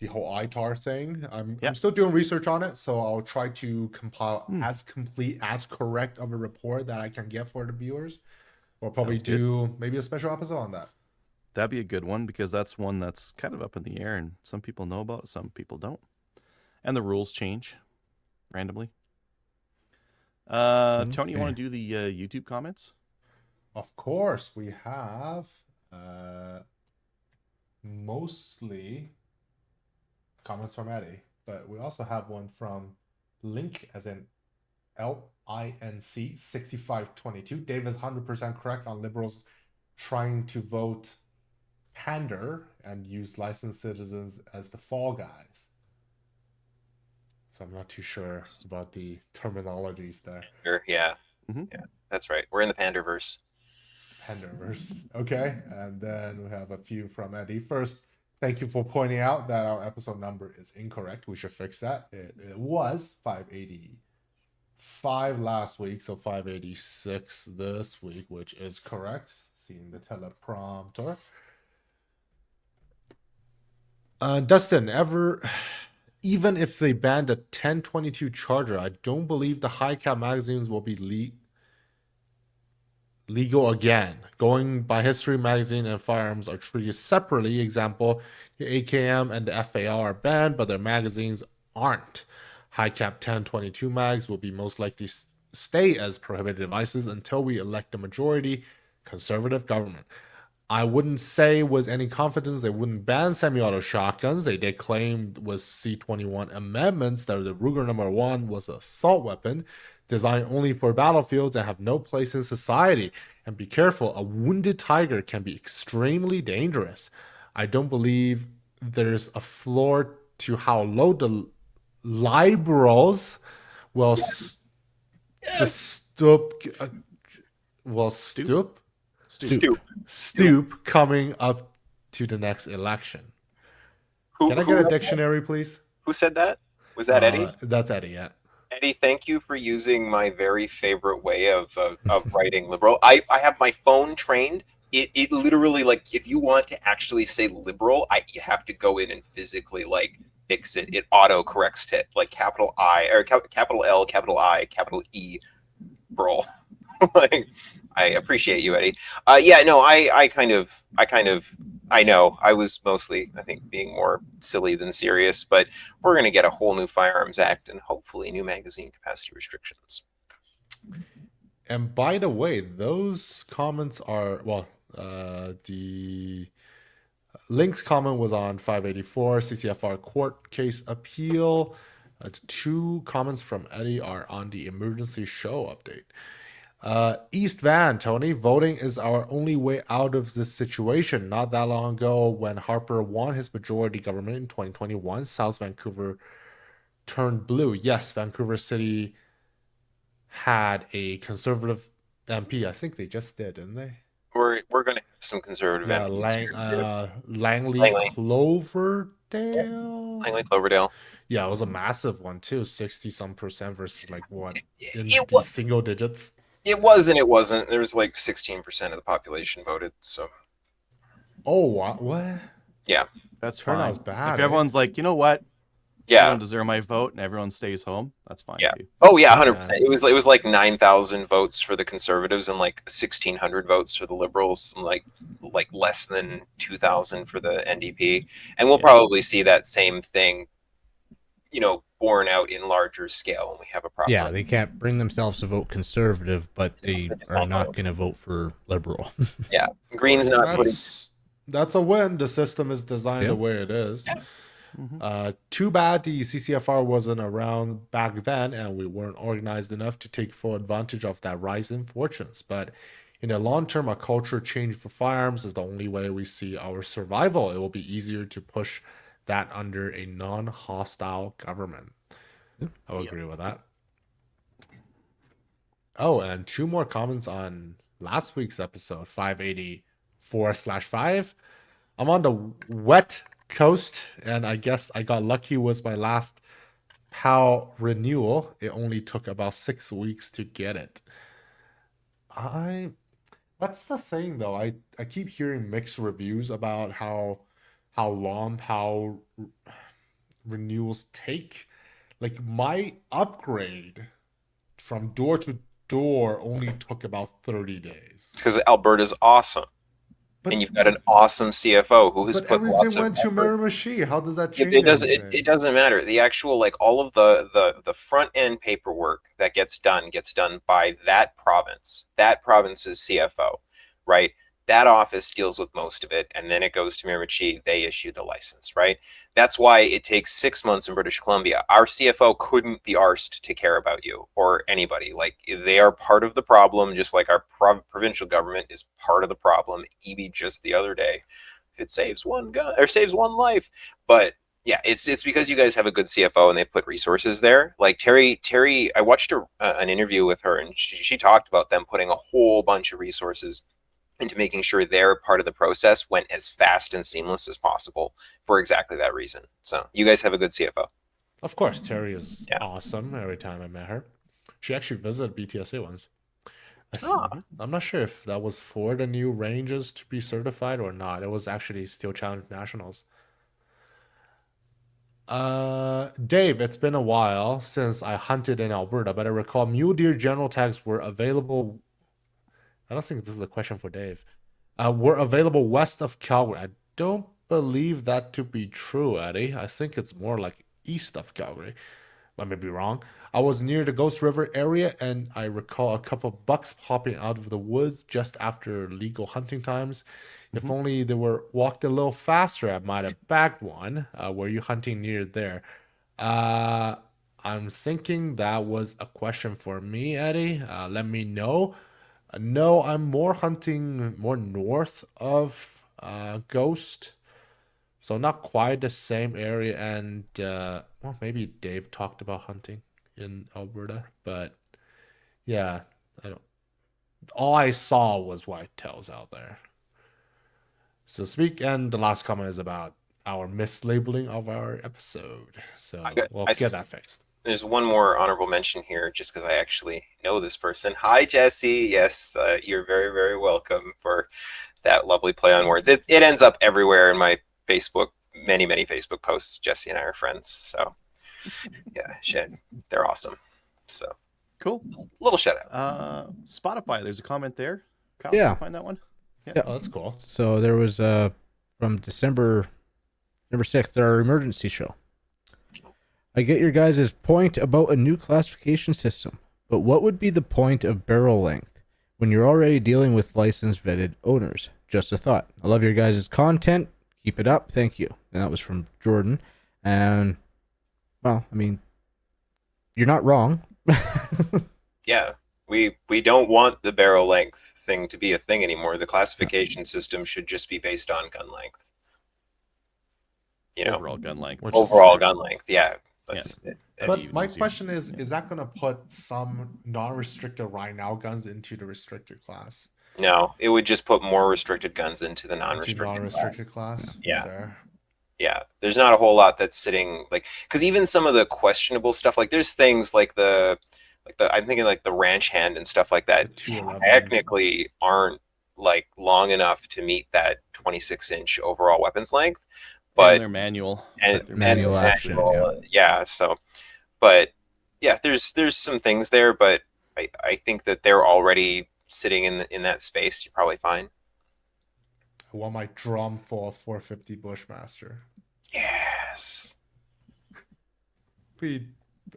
the whole ITAR thing. I'm still doing research on it, so I'll try to compile as complete, as correct of a report that I can get for the viewers. We'll probably Sounds good. do maybe a special episode on that. That'd be a good one because that's one that's kind of up in the air, and some people know about it, some people don't, and the rules change randomly. Tony, you want to do the YouTube comments? Of course, we have mostly comments from Eddie, but we also have one from Link, as in LINC 6522. Dave is 100% correct on liberals trying to vote pander and use licensed citizens as the fall guys. So I'm not too sure about the terminologies there. Sure, yeah. Mhm. Yeah, that's right. We're in the Panderverse. Panderverse. Okay, and then we have a few from Eddie. First, thank you for pointing out that our episode number is incorrect. We should fix that. It was 585 last week, so 586 this week, which is correct. Seeing the teleprompter. Dustin, even if they banned the 1022 Charger, I don't believe the high cap magazines will be legal again. Going by history, magazine and firearms are treated separately. Example, the AKM and the FAL are banned, but their magazines aren't. High cap 1022 mags will be most likely stay as prohibited devices until we elect a majority conservative government. I wouldn't say with any confidence they wouldn't ban semi-auto shotguns. They did claim with C-21 amendments that the Ruger number 1 was an assault weapon designed only for battlefields and have no place in society. And be careful, a wounded tiger can be extremely dangerous. I don't believe there's a floor to how low the liberals will stoop coming up to the next election. Can I get a dictionary, please? Who said that? Was that Eddie? That's Eddie, yeah. Eddie, thank you for using my very favorite way of writing liberal. I have my phone trained. It literally, like, if you want to actually say liberal, you have to go in and physically, like, fix it. It auto corrects to, like, capital I, or capital L, capital I, capital E, bro. Like, I appreciate you, Eddie. Yeah, no, I know I was mostly, I think, being more silly than serious, but we're going to get a whole new Firearms Act and hopefully new magazine capacity restrictions. And by the way, those comments are, well, the Link's comment was on 584 CCFR court case appeal. The two comments from Eddie are on the emergency show update. East Van, Tony, voting is our only way out of this situation. Not that long ago, when Harper won his majority government in 2021, South Vancouver turned blue. Yes, Vancouver City had a conservative MP. I think they just did, didn't they? we're going to have some conservative Yeah, MPs here. Langley Langley. Cloverdale. Langley Cloverdale. Yeah, it was a massive one too, 60-some% versus like what in It, the single digits. it was and it wasn't. There was like 16% of the population voted. So Oh, what? yeah, That's Turnout's fine. bad, If eh? everyone's like, you know what, you yeah, don't deserve my vote, and everyone stays home, that's fine yeah. too. Oh yeah, Yeah, 100%. It was like 9,000 votes for the Conservatives and like 1,600 votes for the Liberals and like less than 2,000 for the NDP. And we'll Yeah. probably see that same thing, borne out in larger scale when we have a proper. Yeah, they can't bring themselves to vote conservative, but they They just are won't not vote. going to vote for liberal. Yeah, Green's not putting. That's a win. The system is designed the Yeah. way it is. Mhm. Too bad the CCFR wasn't around back then and we weren't organized enough to take full advantage of that rise in fortunes. But in the long term, a culture change for firearms is the only way we see our survival. It will be easier to push that under a non-hostile government. I would agree with that. Oh, and two more comments on last week's episode 584/5. I'm on the wet coast, and I guess I got lucky was my last PAL renewal. It only took about 6 weeks to get it. That's the thing though. I keep hearing mixed reviews about how long PAL renewals take. Like my upgrade from door to door only took about 30 days. Because Alberta's awesome, and you've got an awesome CFO who has but put everything lots of went to effort. Miramichi. How does that change It doesn't. anything? It doesn't matter. The actual all of the front end paperwork that gets done by that province. That province's CFO, right? That office deals with most of it, and then it goes to Miramichi. They issue the license, right? That's why it takes 6 months in British Columbia. Our CFO couldn't be arsed to care about you or anybody. Like they are part of the problem, just like our provincial government is part of the problem. EB just the other day, if it saves one gun or saves one life, but yeah, it's because you guys have a good CFO and they put resources there. Like Terry, I watched an interview with her, and she talked about them putting a whole bunch of resources into making sure their part of the process went as fast and seamless as possible for exactly that reason. So you guys have a good CFO. Of course, Terry is Yeah. awesome. Every time I met her, she actually visited BTSA once. Ah. I'm not sure if that was for the new ranges to be certified or not. It was actually Steel Challenge Nationals. Dave, it's been a while since I hunted in Alberta, but I recall mule deer general tags were available. I don't think this is a question for Dave. Were available west of Calgary. I don't believe that to be true, Eddie. I think it's more like east of Calgary. I may be wrong. I was near the Ghost River area, and I recall a couple of bucks popping out of the woods just after legal hunting times. If only they were walked a little faster, I might have bagged one. Were you hunting near there? I'm thinking that was a question for me, Eddie. Let me know. No, I'm more hunting more north of Ghost. So not quite the same area, and well, maybe Dave talked about hunting in Alberta, but yeah, I don't. All I saw was whitetails out there. So and the last comment is about our mislabeling of our episode. So we'll get that fixed. There's one more honorable mention here, just because I actually know this person. Hi, Jesse. Yes, you're very, very welcome for that lovely play on words. It ends up everywhere in my Facebook, many Facebook posts. Jesse and I are friends, so yeah, shit, they're awesome. So Cool. little shout out. Spotify, there's a comment there. Kyle, Yeah. can you find that one? Oh, that's cool. So there was from December 6th, our emergency show. I get your guys' point about a new classification system, but what would be the point of barrel length when you're already dealing with licensed vetted owners? Just a thought. I love your guys' content. Keep it up. Thank you. And that was from Jordan. And, well, I mean, you're not wrong. Yeah, we don't want the barrel length thing to be a thing anymore. The classification system should just be based on gun length. Overall gun length. Which is Overall fair. gun length. Yeah. That's it. But even my easier. question is that going to put some non-restricted right now guns into the restricted class? No, it would just put more restricted guns into the Into non-restricted non-restricted class. class? Yeah. Fair. Yeah, there's not a whole lot that's sitting like, because even some of the questionable stuff, like there's things like the I'm thinking like the ranch hand and stuff like The that 211. technically aren't like long enough to meet that 26-inch overall weapons length, And but their manual. and, but their Manual and action, yeah. So, but yeah, there's some things there, but I think that they're already sitting in that space. You're probably fine. I want my drum full of 450 Bushmaster. Yes. Be,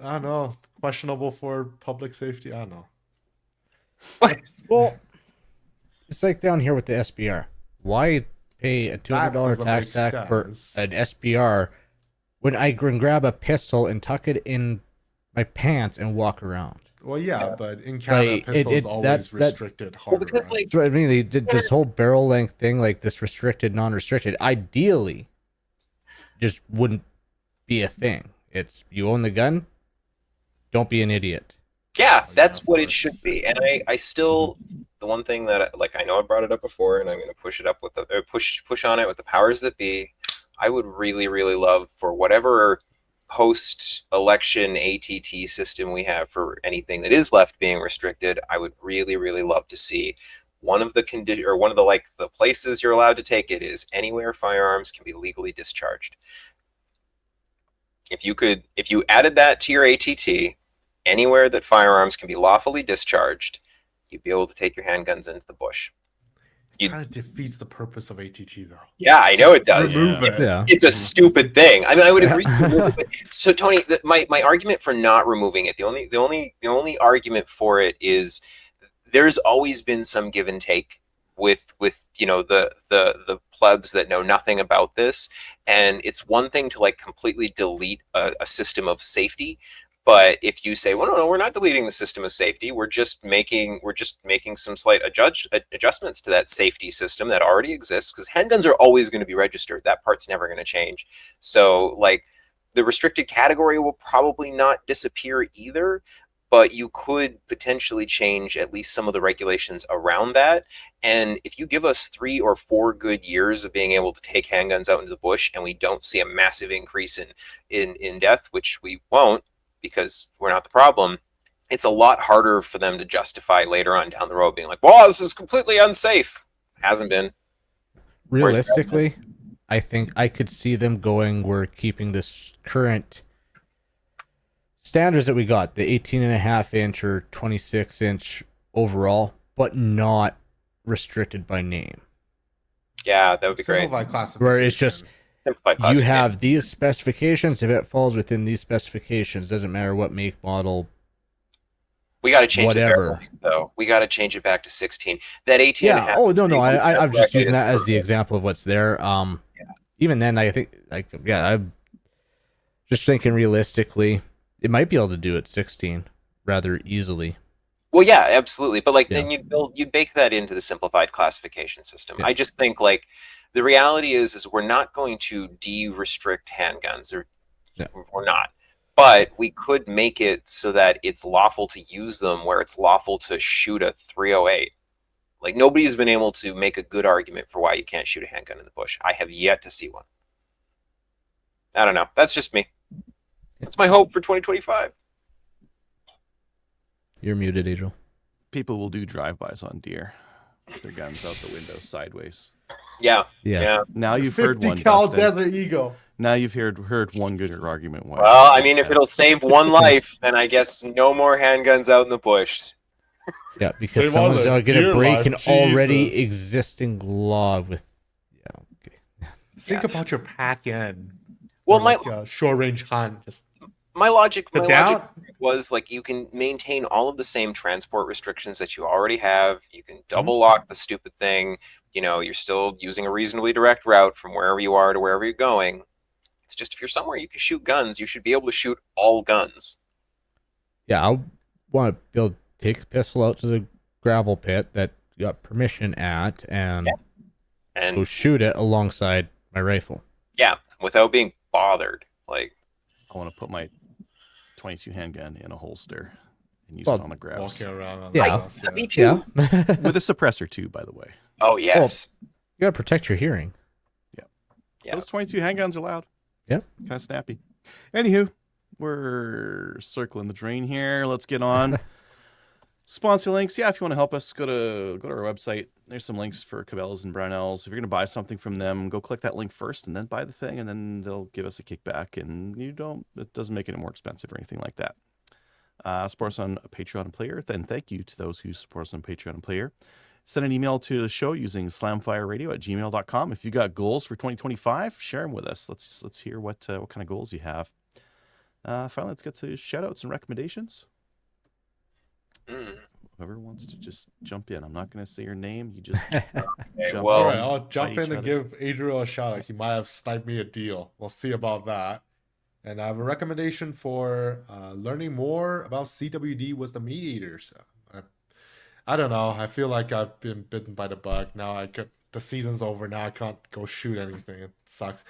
I don't know, questionable for public safety. I don't know. Well, it's like down here with the SBR. Why pay a $200 doesn't tax make stack for sense. an SBR when I can grab a pistol and tuck it in my pants and walk around? Well, yeah, but in Canada, Like, pistol is always restricted harder. Well, because like So I mean, they did this whole barrel length thing, like this restricted, non-restricted. Ideally, just wouldn't be a thing. It's you own the gun, don't be an idiot. yeah, Oh, that's yeah, of what it course. should be. And I still, the one thing that like I know I brought it up before, and I'm going to push it up with the push on it with the powers that be. I would really love for whatever post-election ATT system we have for anything that is left being restricted. I would really love to see one of the one of the like the places you're allowed to take it is anywhere firearms can be legally discharged. If you added that to your ATT, anywhere that firearms can be lawfully discharged, you'd be able to take your handguns into the bush. It kind of defeats the purpose of ATT, though. Yeah, I know it does. Remove it. Yeah. It's a stupid thing. I mean, I would agree. So, Tony, my argument for not removing it, the only argument for it is there's always been some give and take with the plebs that know nothing about this, and it's one thing to like completely delete a system of safety. But if you say, well, no, we're not deleting the system of safety. We're just making some slight adjustments to that safety system that already exists, because handguns are always going to be registered. That part's never going to change. So, like, the restricted category will probably not disappear either, but you could potentially change at least some of the regulations around that. And if you give us 3 or 4 good years of being able to take handguns out into the bush, and we don't see a massive increase in death, which we won't, because we're not the problem, it's a lot harder for them to justify later on down the road being like, well, this is completely unsafe. Hasn't been. Realistically, I think I could see them going, we're keeping this current standards that we got, the 18.5-inch or 26-inch overall, but not restricted by name. Yeah, that would be great. Simplified classification. Where it's just, Simplified you classification. have these specifications. If it falls within these specifications, doesn't matter what make, model, We got to change whatever. the barrel length, though. We got to change it back to 16. That 18 and a Yeah. half. Oh, no. I'm just using that as the correct. example of what's there. Even then, I think, I'm just thinking realistically, it might be able to do it 16 rather easily. Well, yeah, absolutely. But like, Yeah. then you'd bake that into the simplified classification system. Yeah. I just think like the reality is we're not going to de-restrict handguns, or Yeah. we're not. But we could make it so that it's lawful to use them where it's lawful to shoot a 308. Like, nobody's been able to make a good argument for why you can't shoot a handgun in the bush. I have yet to see one. I don't know. That's just me. That's my hope for 2025. You're muted, Adriel. People will do drive-bys on deer with their guns out the window sideways. Yeah. Yeah. Yeah. Now you've heard 50 one, cal Dustin. Desert Eagle. Now you've heard one good argument. Why? Well, I mean, if it'll save one life, then I guess no more handguns out in the bush. Yeah, because Save someone's all the going to deer break life, an already Jesus. existing law with. Yeah, okay. Think about your pack in. Well, Or my like a short range hunt. Just logic sit down. logic was like, you can maintain all of the same transport restrictions that you already have. You can double lock the stupid thing. You know, you're still using a reasonably direct route from wherever you are to wherever you're going. It's just, if you're somewhere you can shoot guns, you should be able to shoot all guns. Yeah, I want to be able to take a pistol out to the gravel pit that you got permission at and go And shoot it alongside my rifle. yeah, without being bothered. Like, want to put my 22 handgun in a holster and use Well, it on the grouse. Walking around on Yeah. the house, yeah. Me too. Yeah. With a suppressor too, by the way. Oh yes. You gotta protect your hearing. Yeah. Those 22 handguns are loud. Yep. Kind of snappy. Anywho, we're circling the drain here. Let's get on. Sponsor links. Yeah, if you want to help us, go to our website. There's some links for Cabela's and Brownells. If you're going to buy something from them, go click that link first and then buy the thing, and then they'll give us a kickback. And it doesn't make it more expensive or anything like that. Support us on Patreon and Player. Then thank you to those who support us on Patreon and Player. Send an email to the show using slamfireradio@gmail.com. If you got goals for 2025, share them with us. Let's hear what kind of goals you have. Finally, let's get to shout outs and recommendations. Whoever wants to just jump in. I'm not going to say your name. You just jump well, All in. right, I'll Fight jump each in and other. give Adriel a shout out. He might have sniped me a deal. We'll see about that. And I have a recommendation for learning more about CWD with the meat eaters. I don't know. I feel like I've been bitten by the bug. Now the season's over. Now I can't go shoot anything. It sucks.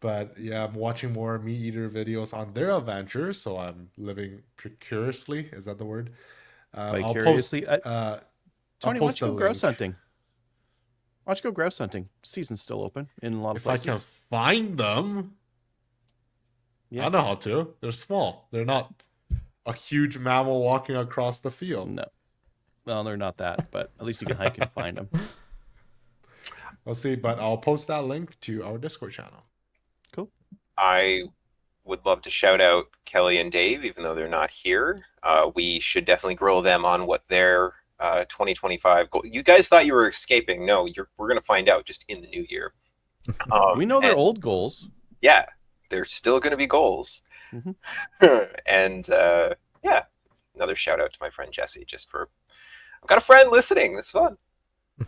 But yeah, I'm watching more meat eater videos on their adventures. So I'm living precariously. Is that the word? Vicariously. I'll Tony, why post don't you the go grouse link. hunting? Why don't you go grouse hunting? Season's still open in a lot of If I places. can find them, Yeah. I know how to. They're small. They're not a huge mammal walking across the field. No, they're not that, but at least you can hike and find them. We'll see, but I'll post that link to our Discord channel. Cool. I would love to shout out Kelly and Dave, even though they're not here. We should definitely grill them on what their 2025 goal. You guys thought you were escaping. No, we're going to find out just in the new year. We know their and- old goals. Yeah, they're still going to be goals. Mhm. And yeah, another shout out to my friend Jesse, just for I've got a friend listening. It's fun.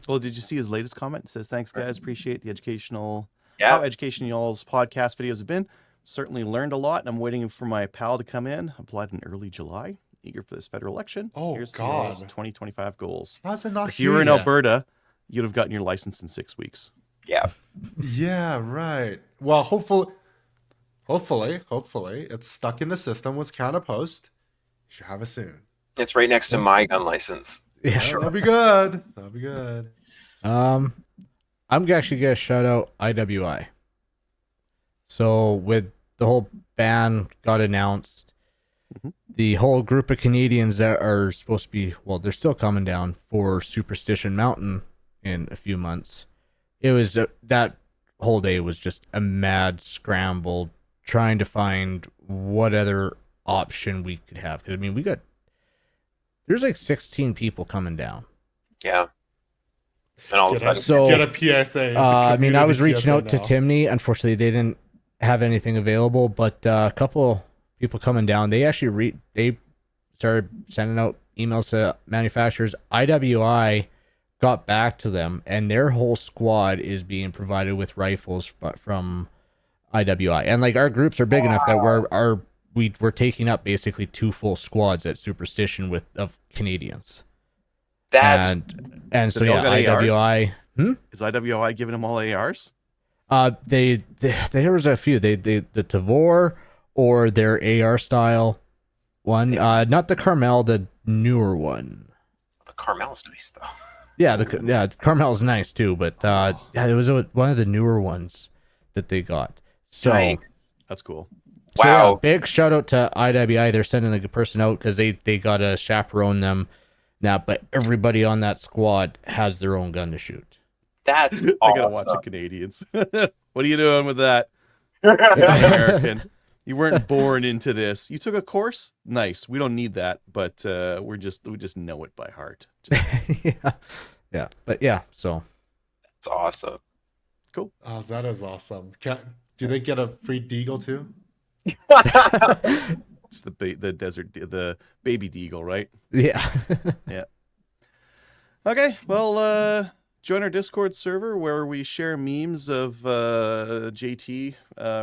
Well, did you see his latest comment? It says, "Thanks, guys. Appreciate the how Yeah, educational y'all's podcast videos have been. Certainly learned a lot, and I'm waiting for my pal to come in. Applied in early July. Eager for this federal election. Oh, Here's to God. y'all's 2025 goals. How's it not If you were in here yet? Alberta, you'd have gotten your license in 6 weeks." yeah. Yeah, right. Well, hopefully, it's stuck in the system with Canada Post. You should have it soon. It's right next to my gun license. Yeah. That'll be good. That'll be good. I'm actually gonna shout out IWI. So with the whole ban got announced, Mhm. the whole group of Canadians that are supposed to be, well, they're still coming down for Superstition Mountain in a few months. It was that whole day was just a mad scramble trying to find what other option we could have. Because I mean, there's like 16 people coming down. Yeah. And all of a sudden, So- Get a PSA. It's a I mean, I was community reaching PSA out to now. Timney. Unfortunately, they didn't have anything available, but a couple people coming down. They actually they started sending out emails to manufacturers. IWI got back to them, and their whole squad is being provided with rifles from IWI. And like our groups are big enough that we're taking up basically 2 full squads at Superstition of Canadians. that's And so they all yeah, got IWI. Is IWI giving them all ARs? There was a few. The Tavor or their AR style one. Not the Carmel, the newer one. the Carmel's nice though. Yeah, the Carmel's nice too, but yeah, it was one of the newer ones that they got. So, Nice. That's cool. so yeah, Wow. big shout out to IWI. They're sending a person out because they got to chaperone them now, but everybody on that squad has their own gun to shoot. That's I gotta watch awesome. the Canadians. What are you doing with that? You're not American. You weren't born into this. You took a course. Nice. We don't need that, but we just know it by heart. yeah, but yeah. So That's awesome. Cool. Oh, that is awesome. Do they get a free deagle too? It's the desert, the baby deagle, right? yeah. Okay. Well, join our Discord server where we share memes of JT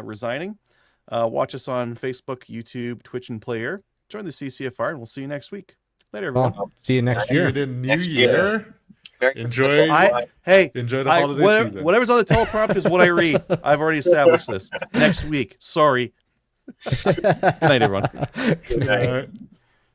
resigning. Watch us on Facebook, YouTube, Twitch, and Player. Join the CCFR, and we'll see you next week. Later, everyone. Well, see you next See year. you in New Next Year. year. Merry Enjoy- Christmas. Hey, Enjoy the holiday season. whatever's on the teleprompter is what I read. I've already established this. Next week. Sorry. Good night, everyone. Good night. Right.